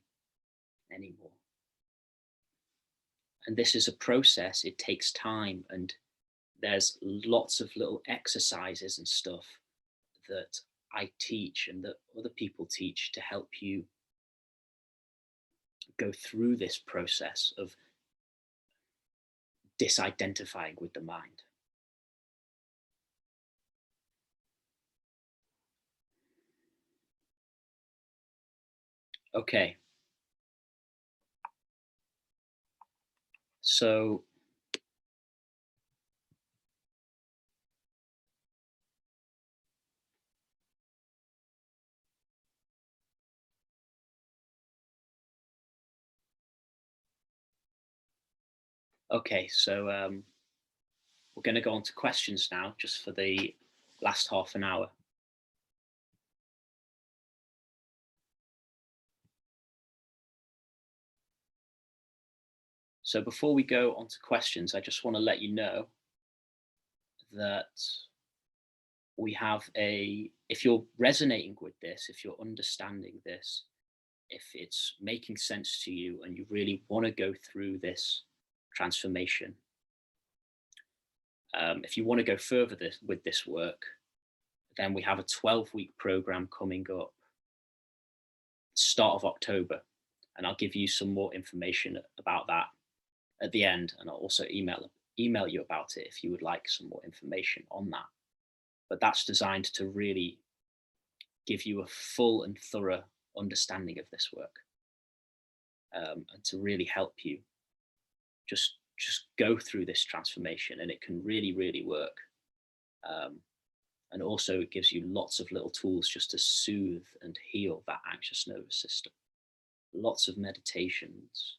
anymore. And this is a process. It takes time, and there's lots of little exercises and stuff that I teach and that other people teach to help you go through this process of disidentifying with the mind. Okay. So we're going to go on to questions now, just for the last half an hour. So before we go on to questions, I just want to let you know that we have if you're resonating with this, if you're understanding this, if it's making sense to you and you really want to go through this transformation, if you want to go further with this work, then we have a 12-week program coming up start of October, and I'll give you some more information about that at the end, and I'll also email you about it if you would like some more information on that. But that's designed to really give you a full and thorough understanding of this work, and to really help you just go through this transformation, and it can really work. And also it gives you lots of little tools just to soothe and heal that anxious nervous system. Lots of meditations,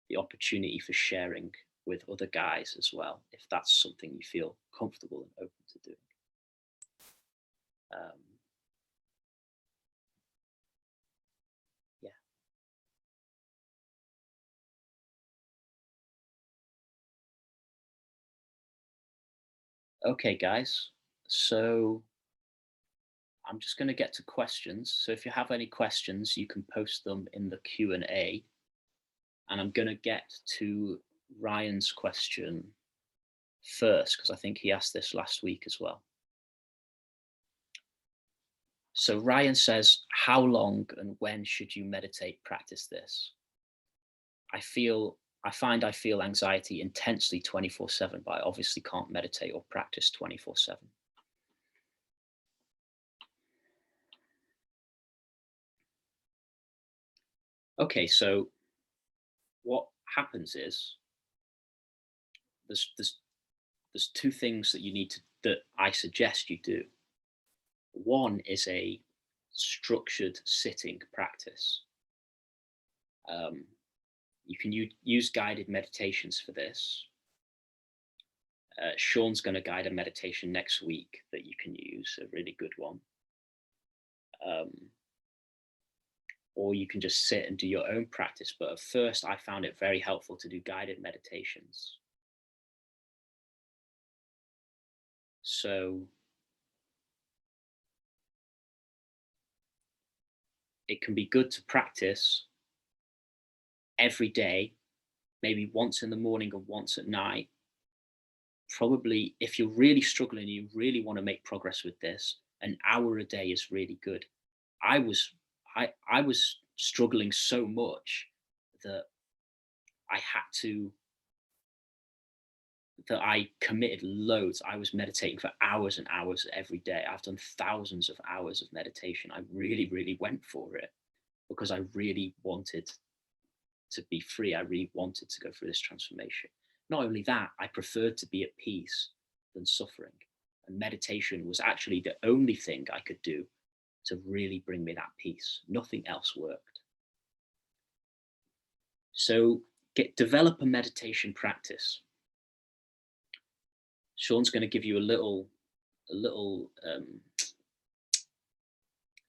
the opportunity for sharing with other guys as well, if that's something you feel comfortable and open to doing. Um, yeah. Okay, guys. So I'm just going to get to questions. So if you have any questions, you can post them in the Q&A. And I'm going to get to Ryan's question first, because I think he asked this last week as well. So Ryan says, how long and when should you meditate, practice this? I find I feel anxiety intensely 24/7, but I obviously can't meditate or practice 24/7. Okay, so what happens is there's there's there's two things that you need to that I suggest you do. One is a structured sitting practice. Um, you can use guided meditations for this. Sean's going to guide a meditation next week that you can use, a really good one. Um, or you can just sit and do your own practice. But at first, I found it very helpful to do guided meditations. So it can be good to practice every day, maybe once in the morning and once at night. Probably, if you're really struggling, you really want to make progress with this, an hour a day is really good. I was I was struggling so much that I had to that I committed loads. I was meditating for hours and hours every day. I've done thousands of hours of meditation. I really, really went for it because I really wanted to be free. I really wanted to go through this transformation. Not only that, I preferred to be at peace than suffering. And meditation was actually the only thing I could do to really bring me that peace. Nothing else worked. So develop a meditation practice. Sean's going to give you a little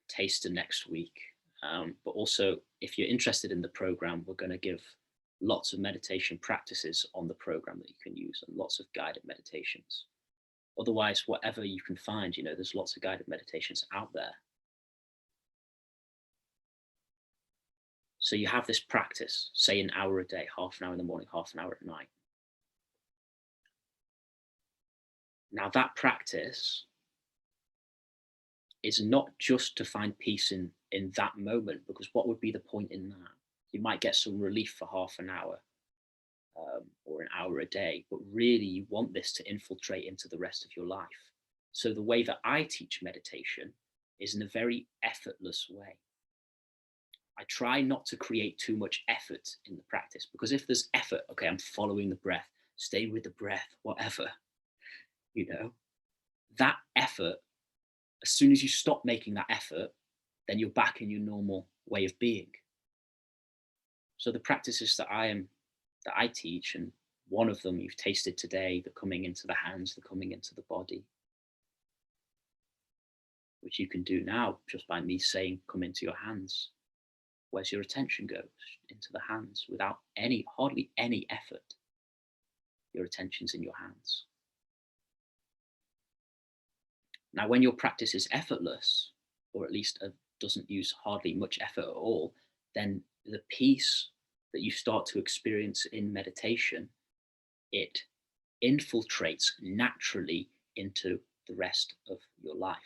taster next week. But also, if you're interested in the program, we're going to give lots of meditation practices on the program that you can use and lots of guided meditations. Otherwise, whatever you can find, there's lots of guided meditations out there. So you have this practice, say an hour a day, half an hour in the morning, half an hour at night. Now that practice is not just to find peace in that moment, because what would be the point in that? You might get some relief for half an hour or an hour a day, but really you want this to infiltrate into the rest of your life. So the way that I teach meditation is in a very effortless way. I try not to create too much effort in the practice, because if there's effort, okay, I'm following the breath, stay with the breath, whatever, that effort, as soon as you stop making that effort, then you're back in your normal way of being. So the practices that I teach, and one of them you've tasted today, the coming into the hands, the coming into the body, which you can do now just by me saying, come into your hands. Where's your attention goes? Into the hands without hardly any effort. Your attention's in your hands. Now, when your practice is effortless, or at least doesn't use hardly much effort at all, then the peace that you start to experience in meditation, it infiltrates naturally into the rest of your life.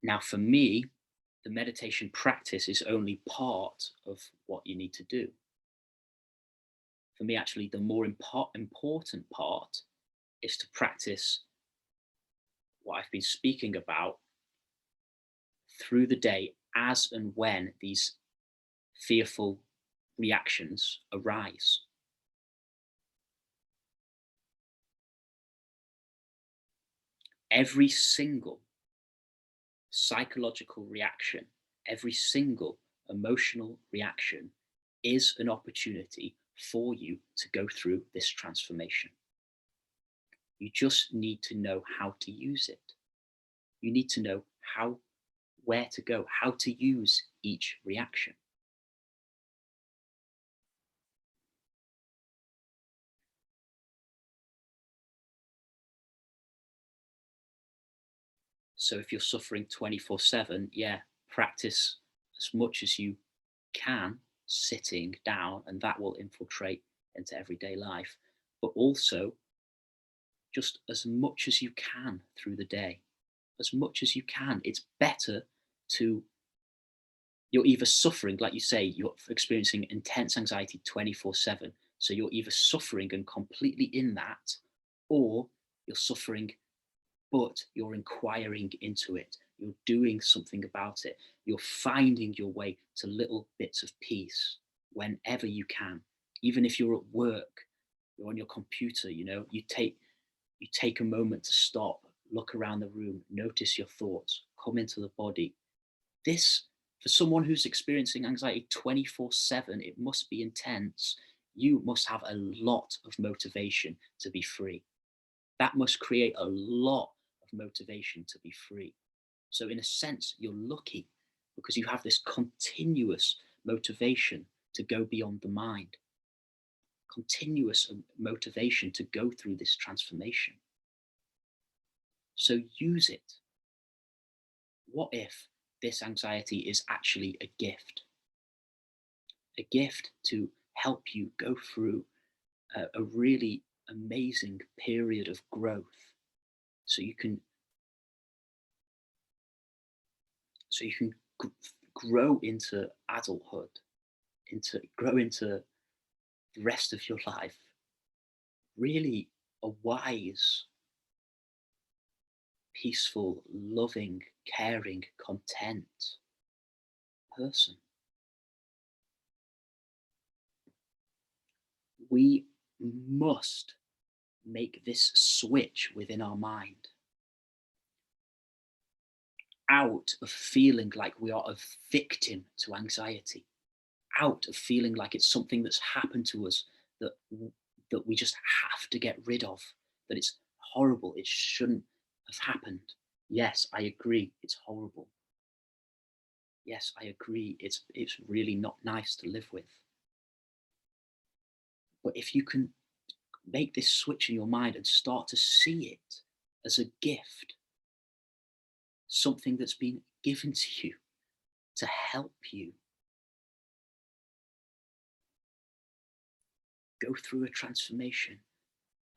Now, for me, the meditation practice is only part of what you need to do. For me, actually, the more important part is to practice what I've been speaking about through the day as and when these fearful reactions arise. Every single psychological reaction, every single emotional reaction is an opportunity for you to go through this transformation. You just need to know how to use it. You need to know where to go, how to use each reaction. So if you're suffering 24/7, yeah, practice as much as you can sitting down, and that will infiltrate into everyday life. But also, just as much as you can through the day, as much as you can. It's better to, you're either suffering, like you say, you're experiencing intense anxiety 24/7. So you're either suffering and completely in that, or you're suffering but you're inquiring into it. You're doing something about it. You're finding your way to little bits of peace whenever you can. Even if you're at work, you're on your computer, you take a moment to stop, look around the room, notice your thoughts, come into the body. This, for someone who's experiencing anxiety 24/7, it must be intense. You must have a lot of motivation to be free. That must create a lot of motivation to be free. So, in a sense, you're lucky because you have this continuous motivation to go beyond the mind, continuous motivation to go through this transformation. So, use it. What if this anxiety is actually a gift? A gift to help you go through a really amazing period of growth so you can so you can grow into adulthood, into grow into the rest of your life really a wise, peaceful, loving, caring, content person. We must make this switch within our mind out of feeling like we are a victim to anxiety, out of feeling like it's something that's happened to us that that we just have to get rid of, that it's horrible, it shouldn't have happened. Yes, I agree, it's horrible. Yes, I agree, it's really not nice to live with. But if you can make this switch in your mind and start to see it as a gift, something that's been given to you to help you go through a transformation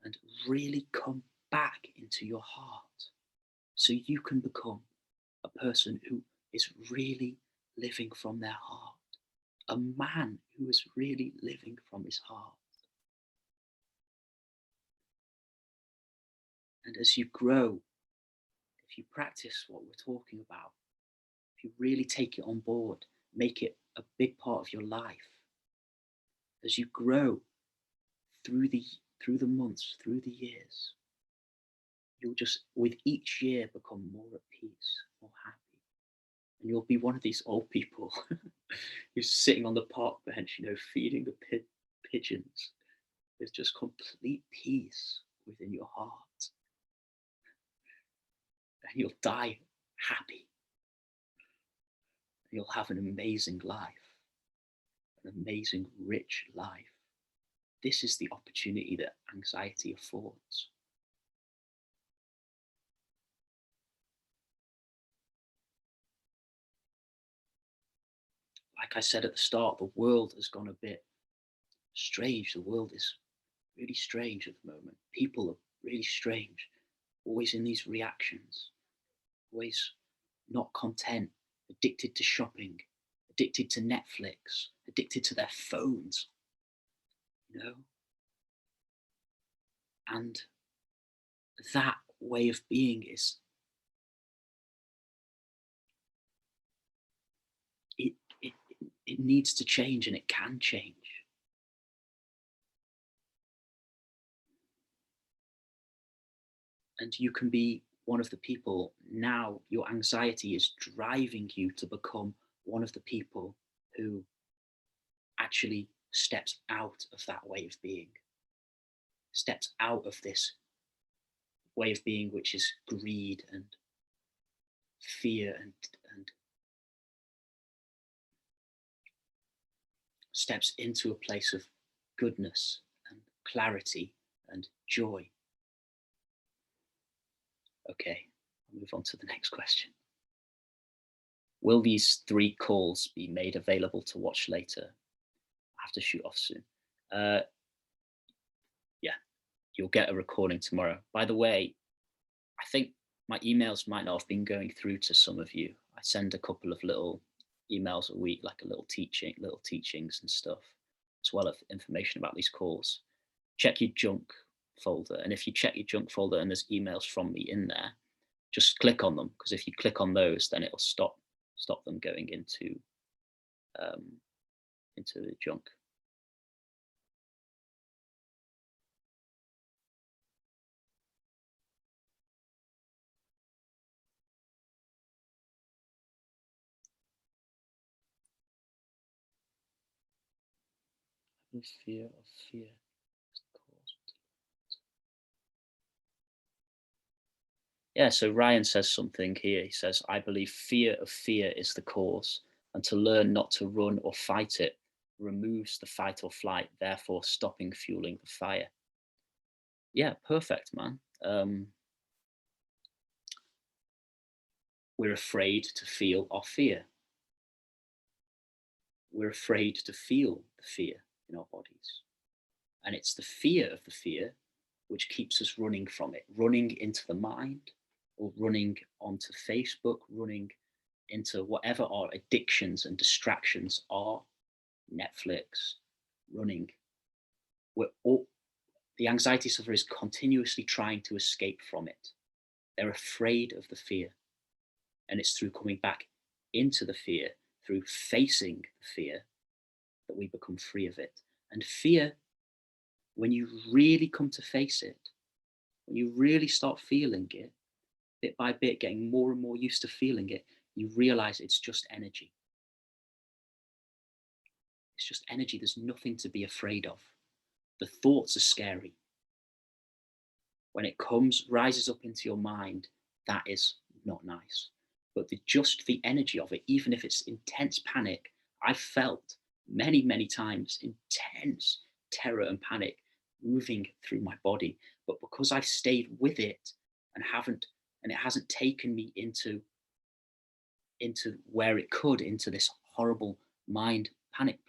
and really come back into your heart so you can become a person who is really living from their heart, a man who is really living from his heart. And as you grow, if you practice what we're talking about, if you really take it on board, make it a big part of your life, as you grow through the months, through the years, you'll just with each year become more at peace, more happy. And you'll be one of these old people who's sitting on the park bench, feeding the pigeons with just complete peace within your heart. And you'll die happy. And you'll have an amazing life, an amazing, rich life. This is the opportunity that anxiety affords. Like I said at the start, the world has gone a bit strange. The world is really strange at the moment. People are really strange, always in these reactions, always not content, addicted to shopping, addicted to Netflix, addicted to their phones, you know? And that way of being it, it, it needs to change, and it can change. And you can be one of the people now. Your anxiety is driving you to become one of the people who actually steps out of that way of being, steps out of this way of being, which is greed and fear, and steps into a place of goodness and clarity and joy. Okay, I'll move on to the next question. Will these 3 calls be made available to watch later? I have to shoot off soon. Yeah, you'll get a recording tomorrow. By the way, I think my emails might not have been going through to some of you. I send a couple of little emails a week, like a little teachings and stuff, as well as information about these calls. Check your junk folder. And if you check your junk folder and there's emails from me in there, just click on them, because if you click on those, then it'll stop them going into the junk. Fear of fear. Yeah, so Ryan says something here. He says, I believe fear of fear is the cause, and to learn not to run or fight it removes the fight or flight, therefore stopping fueling the fire. Yeah, perfect, man. We're afraid to feel our fear. We're afraid to feel the fear in our bodies. And it's the fear of the fear which keeps us running from it, running into the mind, or running onto Facebook, running into whatever our addictions and distractions are, Netflix, running. The anxiety sufferer is continuously trying to escape from it. They're afraid of the fear. And it's through coming back into the fear, through facing the fear, that we become free of it. And fear, when you really come to face it, when you really start feeling it, bit by bit, getting more and more used to feeling it, you realize it's just energy. It's just energy. There's nothing to be afraid of. The thoughts are scary. When it rises up into your mind, that is not nice. But just the energy of it, even if it's intense panic, I've felt many, many times intense terror and panic moving through my body. But because I've stayed with it and it hasn't taken me into where it could, into this horrible mind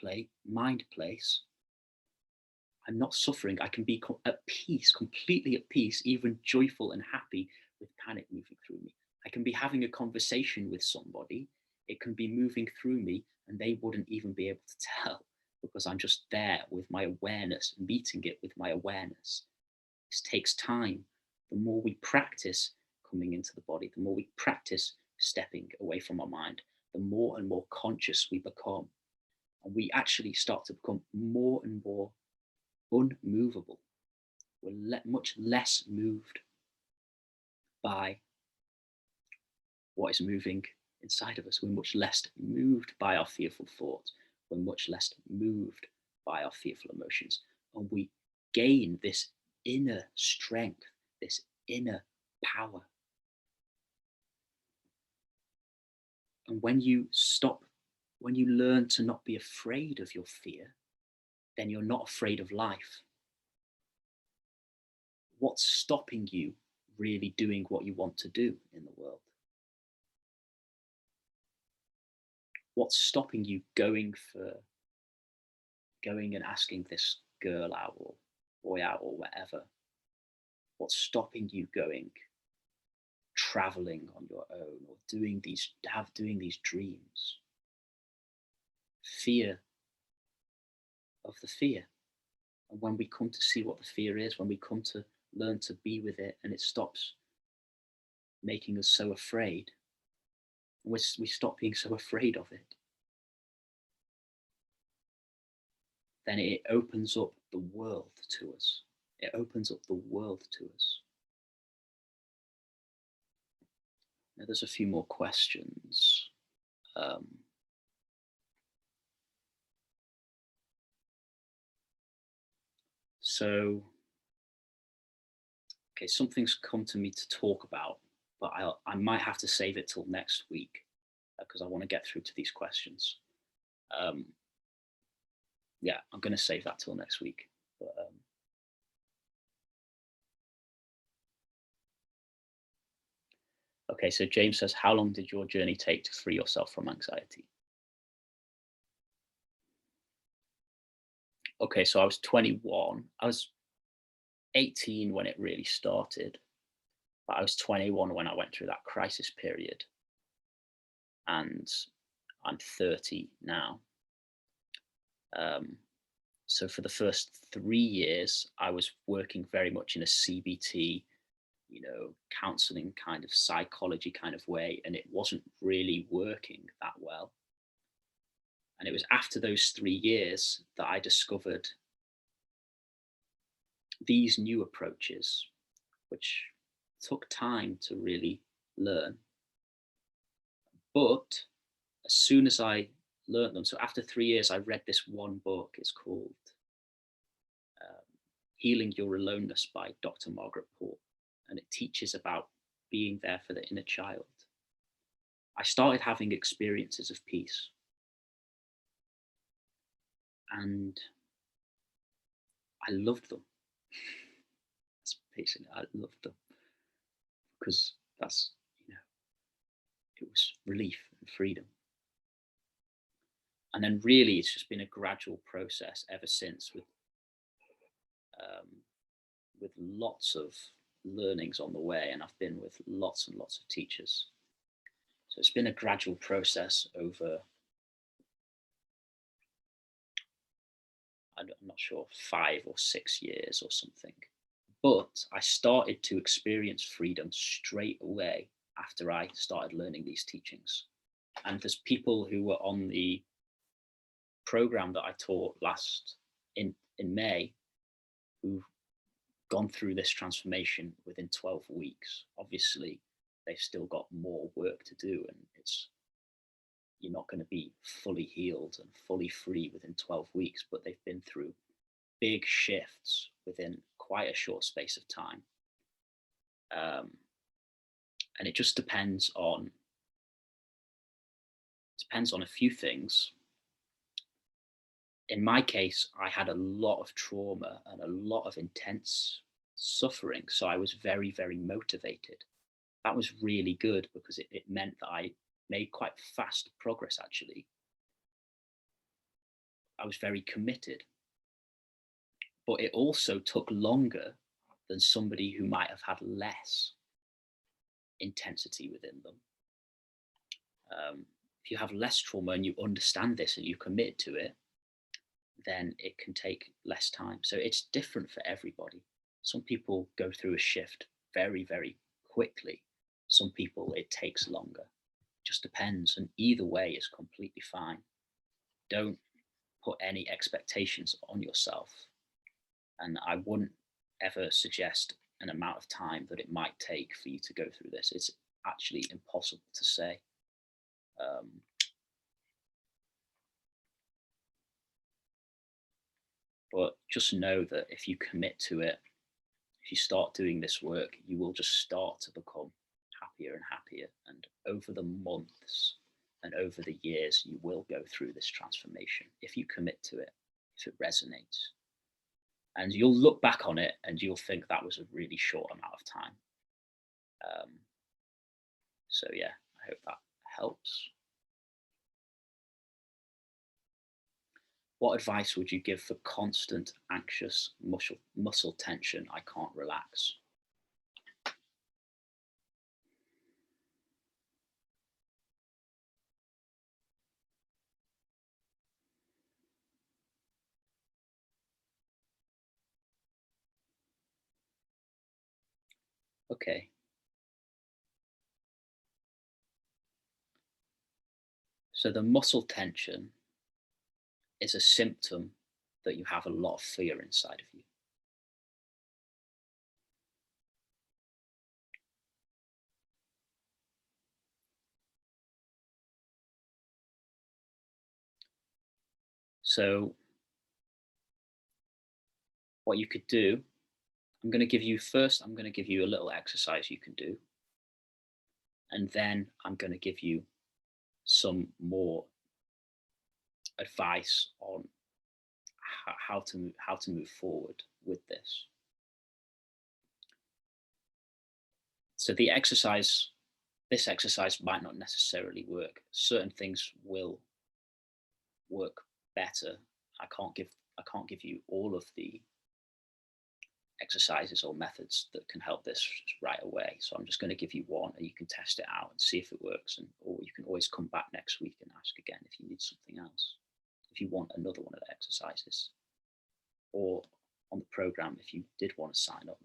place, I'm not suffering. I can be at peace, completely at peace, even joyful and happy with panic moving through me. I can be having a conversation with somebody. It can be moving through me and they wouldn't even be able to tell, because I'm just there with my awareness, meeting it with my awareness. This takes time. The more we practice coming into the body, the more we practice stepping away from our mind, the more and more conscious we become. And we actually start to become more and more unmovable. We're much less moved by what is moving inside of us. We're much less moved by our fearful thoughts. We're much less moved by our fearful emotions. And we gain this inner strength, this inner power. And when you learn to not be afraid of your fear, then you're not afraid of life. What's stopping you really doing what you want to do in the world? What's stopping you going and asking this girl out or boy out or whatever? What's stopping you going traveling on your own or doing these dreams? Fear of the fear. And when we come to see what the fear is, when we come to learn to be with it, and it stops making us so afraid, we stop being so afraid of it, then it opens up the world to us. It opens up the world to us. Now, there's a few more questions. So, okay, something's come to me to talk about, but I might have to save it till next week because I want to get through to these questions. Um, yeah, I'm going to save that till next week. But, okay, so James says, how long did your journey take to free yourself from anxiety? Okay, so I was 21. I was 18 when it really started, but I was 21 when I went through that crisis period, and I'm 30 now. Um, so for the first 3 years, I was working very much in a CBT, counseling kind of psychology kind of way, and it wasn't really working that well. And it was after those 3 years that I discovered these new approaches, which took time to really learn. But as soon as I learned them, so after 3 years, I read this one book. It's called um, Healing Your Aloneness by Dr. Margaret Paul. And it teaches about being there for the inner child. I started having experiences of peace. And I loved them. That's basically, I loved them because it was relief and freedom. And then really, it's just been a gradual process ever since um, with lots of learnings on the way, and I've been with lots and lots of teachers. So it's been a gradual process over, I'm not sure, 5 or 6 years or something. But I started to experience freedom straight away after I started learning these teachings. And there's people who were on the program that I taught last in May who've gone through this transformation within 12 weeks. Obviously, they've still got more work to do, and you're not going to be fully healed and fully free within 12 weeks, but they've been through big shifts within quite a short space of time. And it just depends on a few things. In my case, I had a lot of trauma and a lot of intense suffering, so I was very, very motivated. That was really good because it meant that I made quite fast progress, actually. I was very committed, but it also took longer than somebody who might have had less intensity within them. If you have less trauma and you understand this and you commit to it, then it can take less time. So it's different for everybody. Some people go through a shift very, very quickly. Some people, it takes longer. It just depends. And either way is completely fine. Don't put any expectations on yourself. And I wouldn't ever suggest an amount of time that it might take for you to go through this. It's actually impossible to say. But just know that if you commit to it, if you start doing this work, you will just start to become happier and happier. And over the months and over the years, you will go through this transformation if you commit to it, if it resonates. And you'll look back on it and you'll think that was a really short amount of time. So, yeah, I hope that helps. What advice would you give for constant anxious muscle tension? I can't relax. Okay. So the muscle tension is a symptom that you have a lot of fear inside of you. So What you could do, I'm going to give you first, I'm going to give you a little exercise you can do. And then I'm going to give you some more advice on how to move forward with this. So this exercise might not necessarily work. Certain things will work better. I can't give you all of the exercises or methods that can help this right away. So I'm just going to give you one, and you can test it out and see if it works. Or you can always come back next week and ask again if you need something else, if you want another one of the exercises, or on the program if you did want to sign up.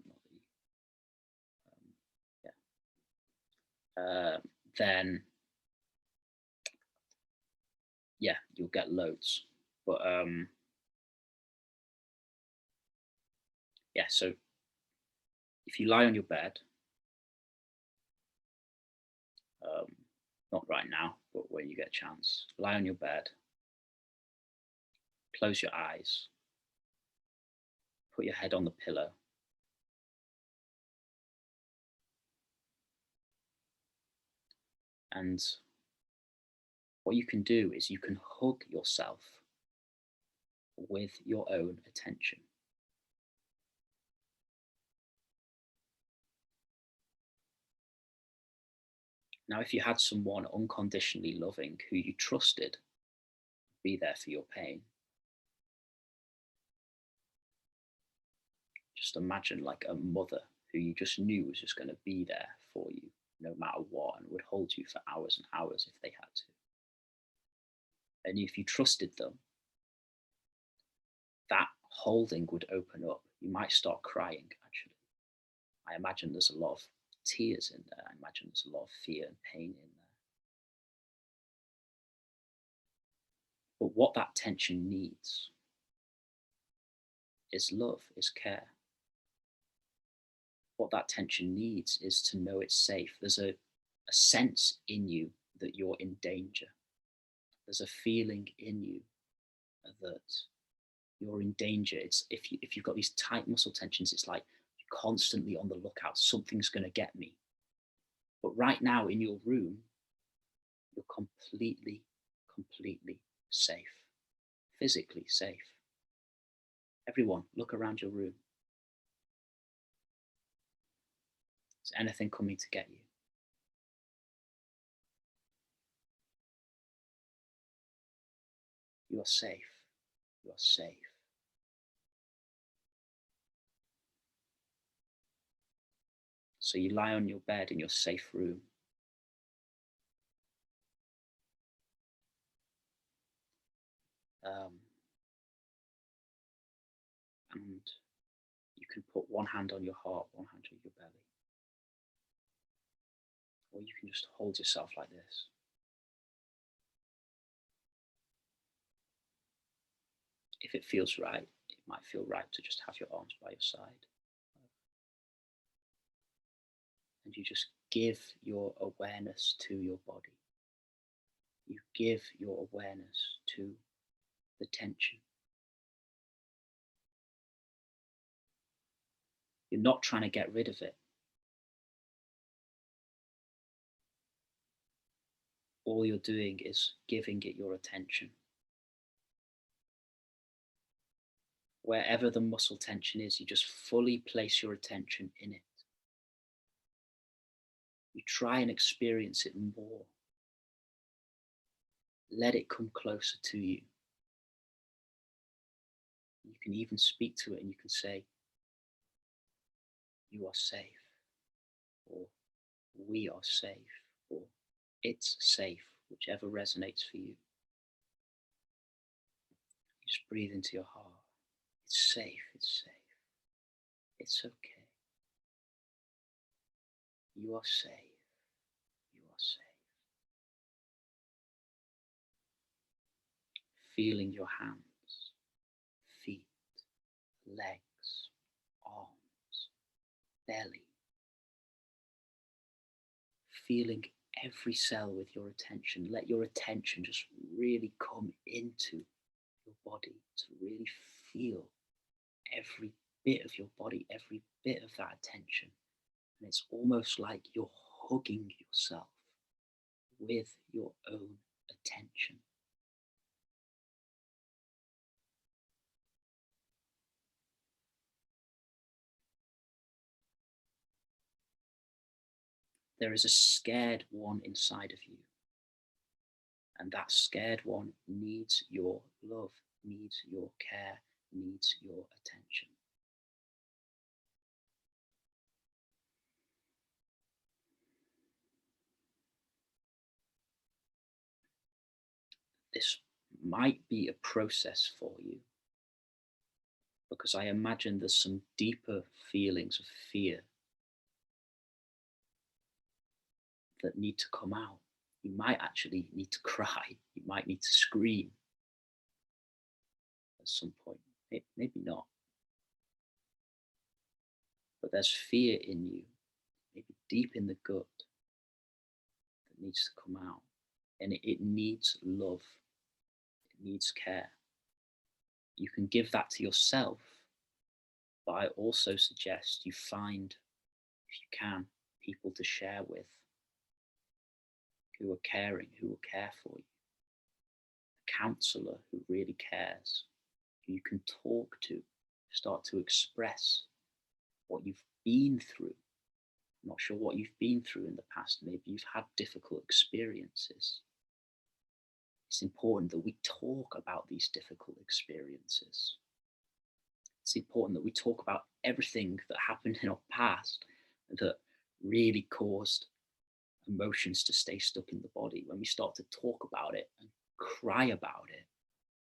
Then yeah, you'll get loads. But yeah, so if you lie on your bed, not right now, but when you get a chance, lie on your bed, close your eyes, put your head on the pillow, and what you can do is you can hug yourself with your own attention. Now, if you had someone unconditionally loving who you trusted be there for your pain, just imagine like a mother who you just knew was just going to be there for you no matter what, and would hold you for hours and hours if they had to. And if you trusted them, that holding would open up. You might start crying, actually. I imagine there's a lot of tears in there. I imagine there's a lot of fear and pain in there. But what that tension needs is love, is care. What that tension needs is to know it's safe. There's a sense in you that you're in danger. There's a feeling in you that you're in danger. It's if you've got these tight muscle tensions, it's like you're constantly on the lookout. Something's going to get me. But right now in your room, you're completely safe, physically safe. Everyone, look around your room. Is anything coming to get you? You are safe. You are safe. So you lie on your bed in your safe room. And you can put one hand on your heart, one hand on your belly. Or you can just hold yourself like this. If it feels right, it might feel right to just have your arms by your side. And you just give your awareness to your body. You give your awareness to the tension. You're not trying to get rid of it. All you're doing is giving it your attention. Wherever the muscle tension is, you just fully place your attention in it. You try and experience it more. Let it come closer to you. You can even speak to it and you can say, you are safe, or we are safe, or it's safe, whichever resonates for you. You just breathe into your heart. It's safe, it's safe. It's okay. You are safe. You are safe. Feeling your hands, feet, legs, arms, belly. Feeling every cell with your attention. Let your attention just really come into your body to really feel every bit of your body, every bit of that attention. And it's almost like you're hugging yourself with your own attention. There is a scared one inside of you. And that scared one needs your love, needs your care, needs your attention. This might be a process for you because I imagine there's some deeper feelings of fear that need to come out. You might actually need to cry. You might need to scream at some point. Maybe not. But there's fear in you, maybe deep in the gut, that needs to come out. And it needs love. It needs care. You can give that to yourself, but I also suggest you find, if you can, people to share with who are caring, who will care for you. A counselor who really cares, who you can talk to, start to express what you've been through. I'm not sure what you've been through in the past. Maybe you've had difficult experiences. It's important that we talk about these difficult experiences. It's important that we talk about everything that happened in our past that really caused emotions to stay stuck in the body. When we start to talk about it and cry about it,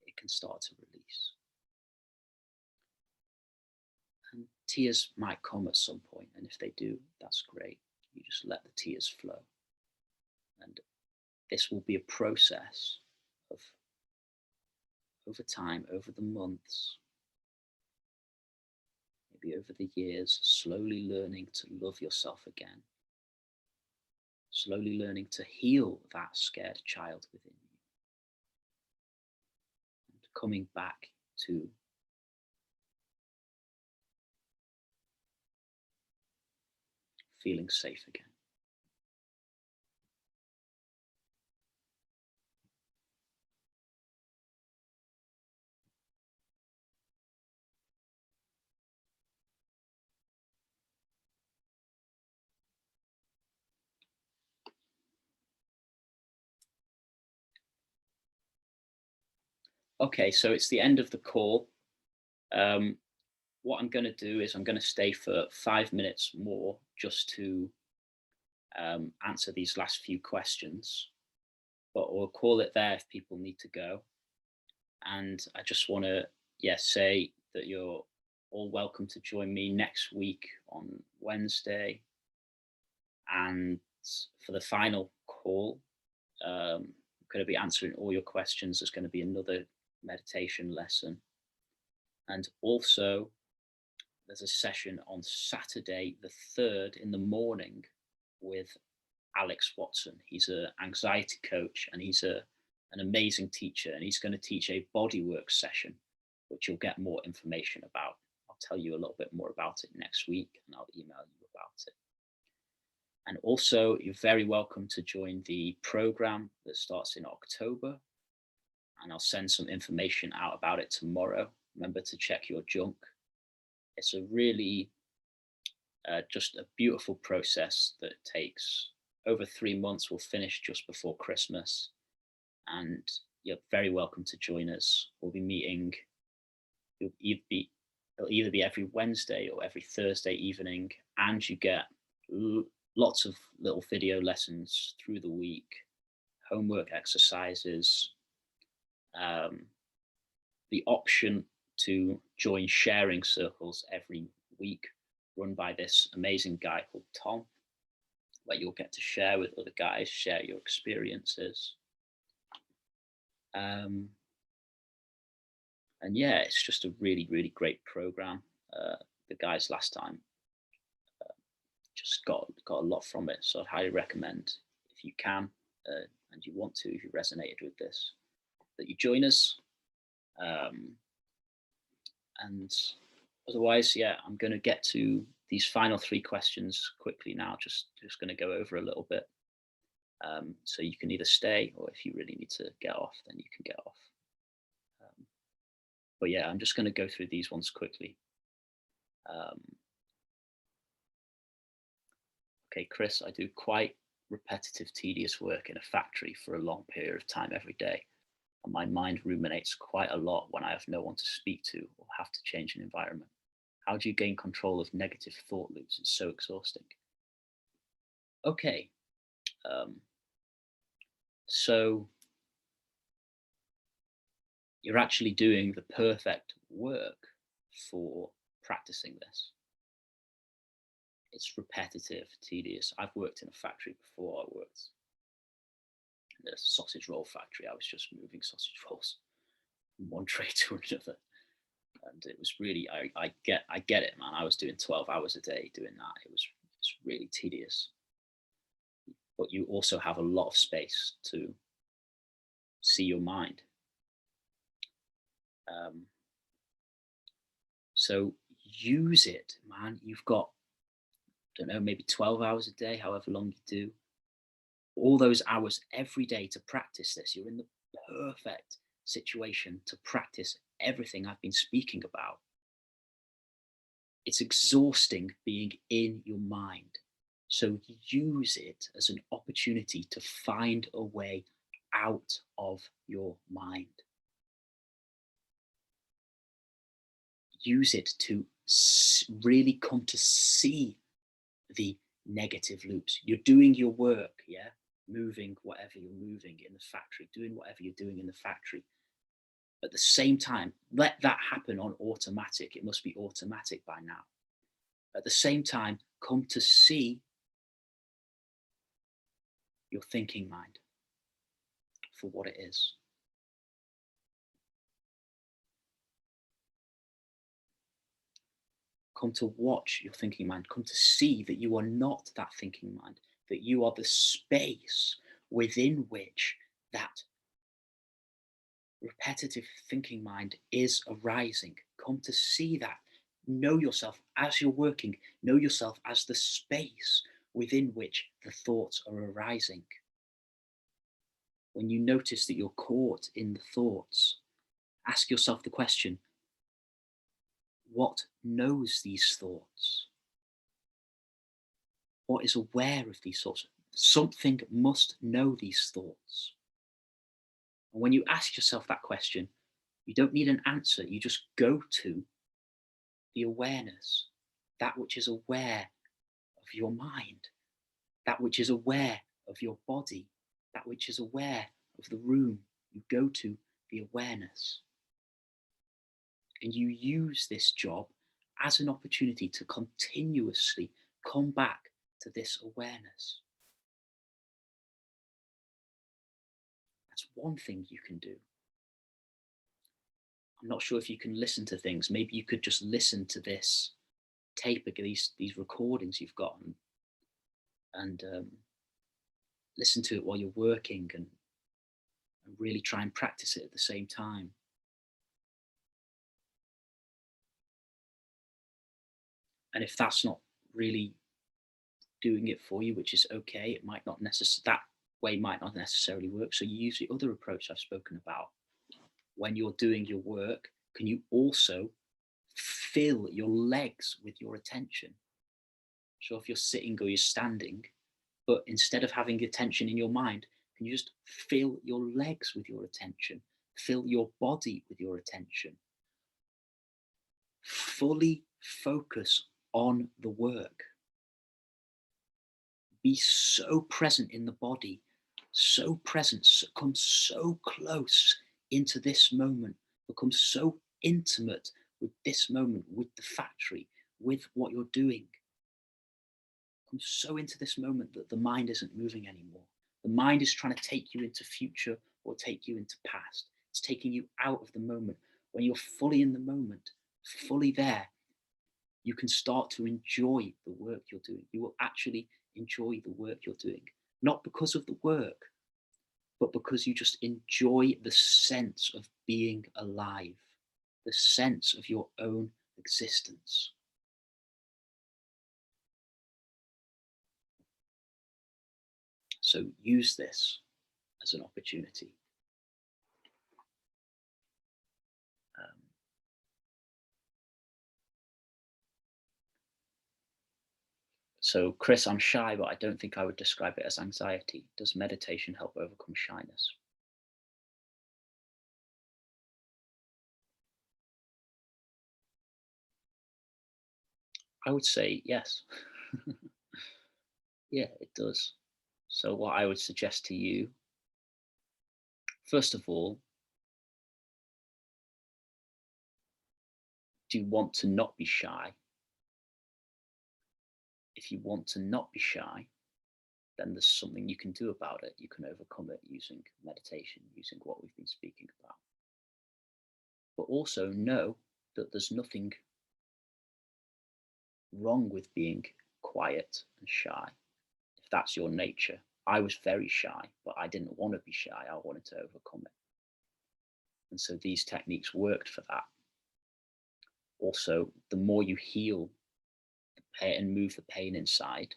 it can start to release. And tears might come at some point, and if they do, that's great. You just let the tears flow. And this will be a process of, over time, over the months, maybe over the years, slowly learning to love yourself again. Slowly learning to heal that scared child within you. And coming back to feeling safe again. Okay, so it's the end of the call. What I'm going to do is I'm going to stay for 5 minutes more just to answer these last few questions, but we'll call it there if people need to go. And I just want to, say that you're all welcome to join me next week on Wednesday. And for the final call, I'm going to be answering all your questions. There's going to be another meditation lesson. And also, there's a session on Saturday, the 3rd in the morning with Alex Watson. He's an anxiety coach and he's an amazing teacher. And he's going to teach a bodywork session, which you'll get more information about. I'll tell you a little bit more about it next week and I'll email you about it. And also, you're very welcome to join the program that starts in October. And I'll send some information out about it tomorrow. Remember to check your junk. It's a really just a beautiful process that takes over 3 months. We'll finish just before Christmas. And you're very welcome to join us. We'll be meeting. It'll either be every Wednesday or every Thursday evening. And you get lots of little video lessons through the week, homework exercises, the option to join sharing circles every week run by this amazing guy called Tom, where you'll get to share with other guys, share your experiences. And it's just a really, really great program. The guys last time just got a lot from it. So I'd highly recommend, if you can and you want to, if you resonated with this, that you join us. And Otherwise, yeah, I'm going to get to these final three questions quickly now. Just going to go over a little bit. So you can either stay, or if you really need to get off, then you can get off. But yeah, I'm just going to go through these ones quickly. Um, okay, Chris, I do quite repetitive, tedious work in a factory for a long period of time every day. And my mind ruminates quite a lot when I have no one to speak to or have to change an environment. How do you gain control of negative thought loops? It's so exhausting. Okay, so you're actually doing the perfect work for practicing this. It's repetitive, tedious. I've worked in a factory before. I worked in a sausage roll factory. I was just moving sausage rolls from one tray to another. And it was really, I get it, man. I was doing 12 hours a day doing that. It's really tedious. But you also have a lot of space to see your mind. So use it, man. You've got, I don't know, maybe 12 hours a day, however long you do. All those hours every day to practice this. You're in the perfect situation to practice everything I've been speaking about. It's exhausting being in your mind. So use it as an opportunity to find a way out of your mind. Use it to really come to see the negative loops. You're doing your work, yeah? Moving whatever you're moving in the factory, doing whatever you're doing in the factory. At the same time, let that happen on automatic. It must be automatic by now. At the same time, come to see your thinking mind for what it is. Come to watch your thinking mind. Come to see that you are not that thinking mind, that you are the space within which that repetitive thinking mind is arising. Come to see that. Know yourself as you're working. Know yourself as the space within which the thoughts are arising. When you notice that you're caught in the thoughts, ask yourself the question, what knows these thoughts? What is aware of these thoughts? Something must know these thoughts. And when you ask yourself that question, you don't need an answer. You just go to the awareness, that which is aware of your mind, that which is aware of your body, that which is aware of the room. You go to the awareness. And you use this job as an opportunity to continuously come back to this awareness. That's one thing you can do. I'm not sure if you can listen to things. Maybe you could just listen to this tape, these recordings you've got, and listen to it while you're working, and really try and practice it at the same time. And if that's not really doing it for you, which is okay, it might not that way might not necessarily work. So you use the other approach I've spoken about. When you're doing your work, can you also fill your legs with your attention? So if you're sitting or you're standing, but instead of having attention in your mind, can you just fill your legs with your attention? Fill your body with your attention. Fully focus on the work. Be so present in the body, so present, come so close into this moment, become so intimate with this moment, with the factory, with what you're doing. Come so into this moment that the mind isn't moving anymore. The mind is trying to take you into future or take you into past. It's taking you out of the moment. When you're fully in the moment, fully there, you can start to enjoy the work you're doing. You will actually enjoy the work you're doing, not because of the work, but because you just enjoy the sense of being alive, the sense of your own existence. So use this as an opportunity. Um, so, Chris, I'm shy, but I don't think I would describe it as anxiety. Does meditation help overcome shyness? I would say yes. Yeah, it does. So, what I would suggest to you, first of all, do you want to not be shy? If you want to not be shy, then there's something you can do about it. You can overcome it using meditation, using what we've been speaking about. But also know that there's nothing wrong with being quiet and shy if that's your nature. I was very shy, but I didn't want to be shy. I wanted to overcome it. And so these techniques worked for that. Also, the more you heal the pain and move the pain inside,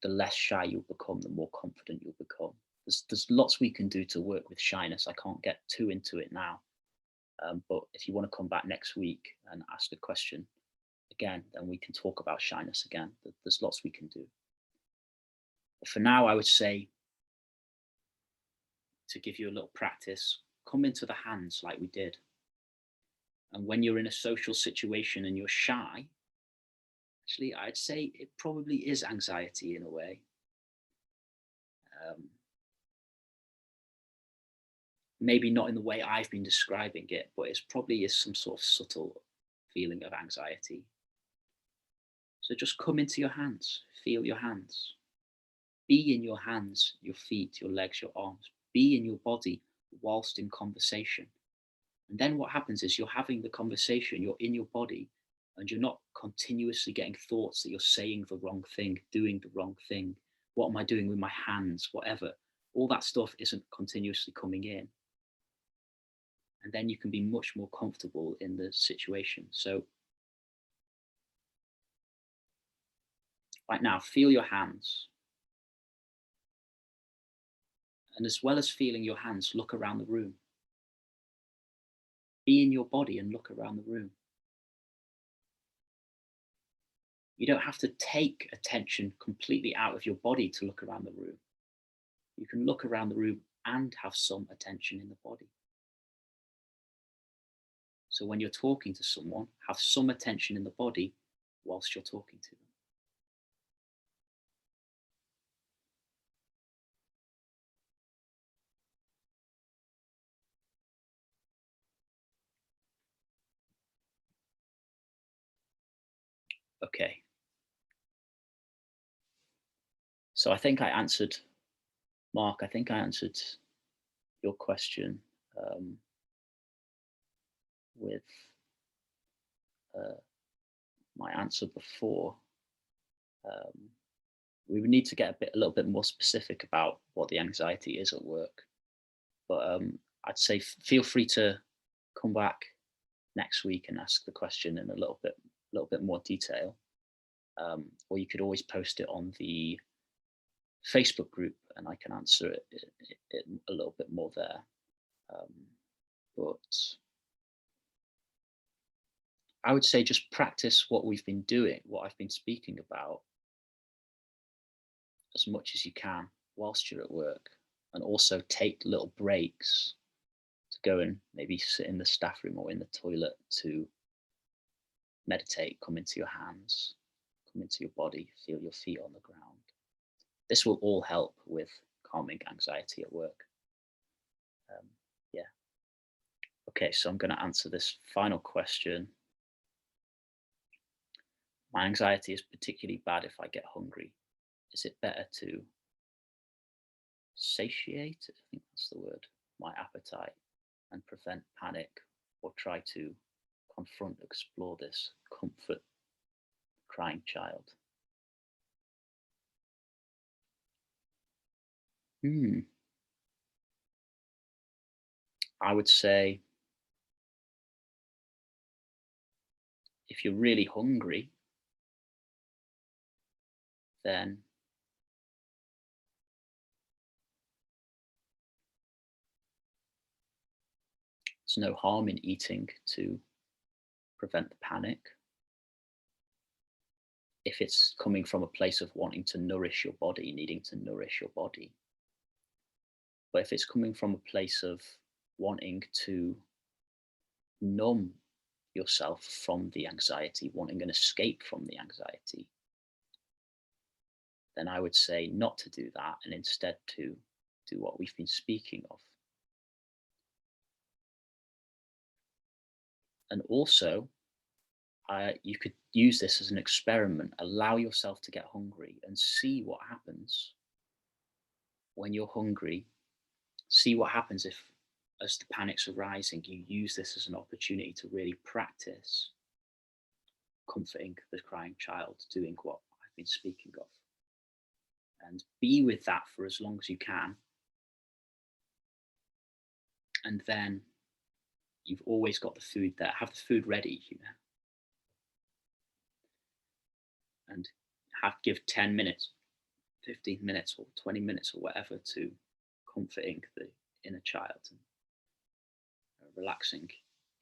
the less shy you'll become, the more confident you'll become. There's lots we can do to work with shyness. I can't get too into it now. But if you want to come back next week and ask a question again, then we can talk about shyness again. There's lots we can do. But for now, I would say, to give you a little practice, come into the hands like we did. And when you're in a social situation and you're shy, actually, I'd say it probably is anxiety in a way. Um, Maybe not in the way I've been describing it, but it's probably is some sort of subtle feeling of anxiety. So just come into your hands, feel your hands, be in your hands, your feet, your legs, your arms, be in your body whilst in conversation. And then what happens is you're having the conversation, you're in your body, and you're not continuously getting thoughts that you're saying the wrong thing, doing the wrong thing. What am I doing with my hands? Whatever. All that stuff isn't continuously coming in. And then you can be much more comfortable in the situation. So, right now, feel your hands. And as well as feeling your hands, look around the room. Be in your body and look around the room. You don't have to take attention completely out of your body to look around the room. You can look around the room and have some attention in the body. So when you're talking to someone, have some attention in the body whilst you're talking to them. Okay. So I think I answered, Mark, I think I answered your question with uh, my answer before. Um, we would need to get a little bit more specific about what the anxiety is at work. But I'd say feel free to come back next week and ask the question in a little bit more detail. Or you could always post it on the Facebook group, and I can answer it a little bit more there. But I would say just practice what we've been doing, what I've been speaking about, as much as you can whilst you're at work, and also take little breaks to go and maybe sit in the staff room or in the toilet to meditate, come into your hands, come into your body, feel your feet on the ground. This will all help with calming anxiety at work. Yeah. Okay, so I'm going to answer this final question. My anxiety is particularly bad if I get hungry. Is it better to satiate, I think that's the word, my appetite and prevent panic, or try to confront, explore this, comfort crying child? I would say if you're really hungry, then there's no harm in eating to prevent the panic. If it's coming from a place of wanting to nourish your body, needing to nourish your body. But if it's coming from a place of wanting to numb yourself from the anxiety, wanting an escape from the anxiety, then I would say not to do that and instead to do what we've been speaking of. And also, you could use this as an experiment. Allow yourself to get hungry and see what happens when you're hungry. See what happens if, as the panic's arising, you use this as an opportunity to really practice comforting the crying child, doing what I've been speaking of. And be with that for as long as you can. And then you've always got the food there. Have the food ready, and give 10 minutes, 15 minutes or 20 minutes or whatever to comforting the inner child and relaxing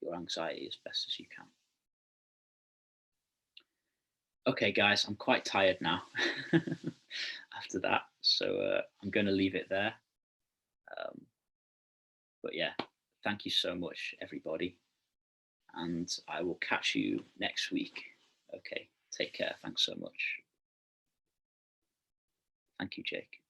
your anxiety as best as you can. Okay, guys, I'm quite tired now after that, so I'm going to leave it there. But yeah, thank you so much, everybody, and I will catch you next week. Okay, take care. Thanks so much. Thank you, Jake.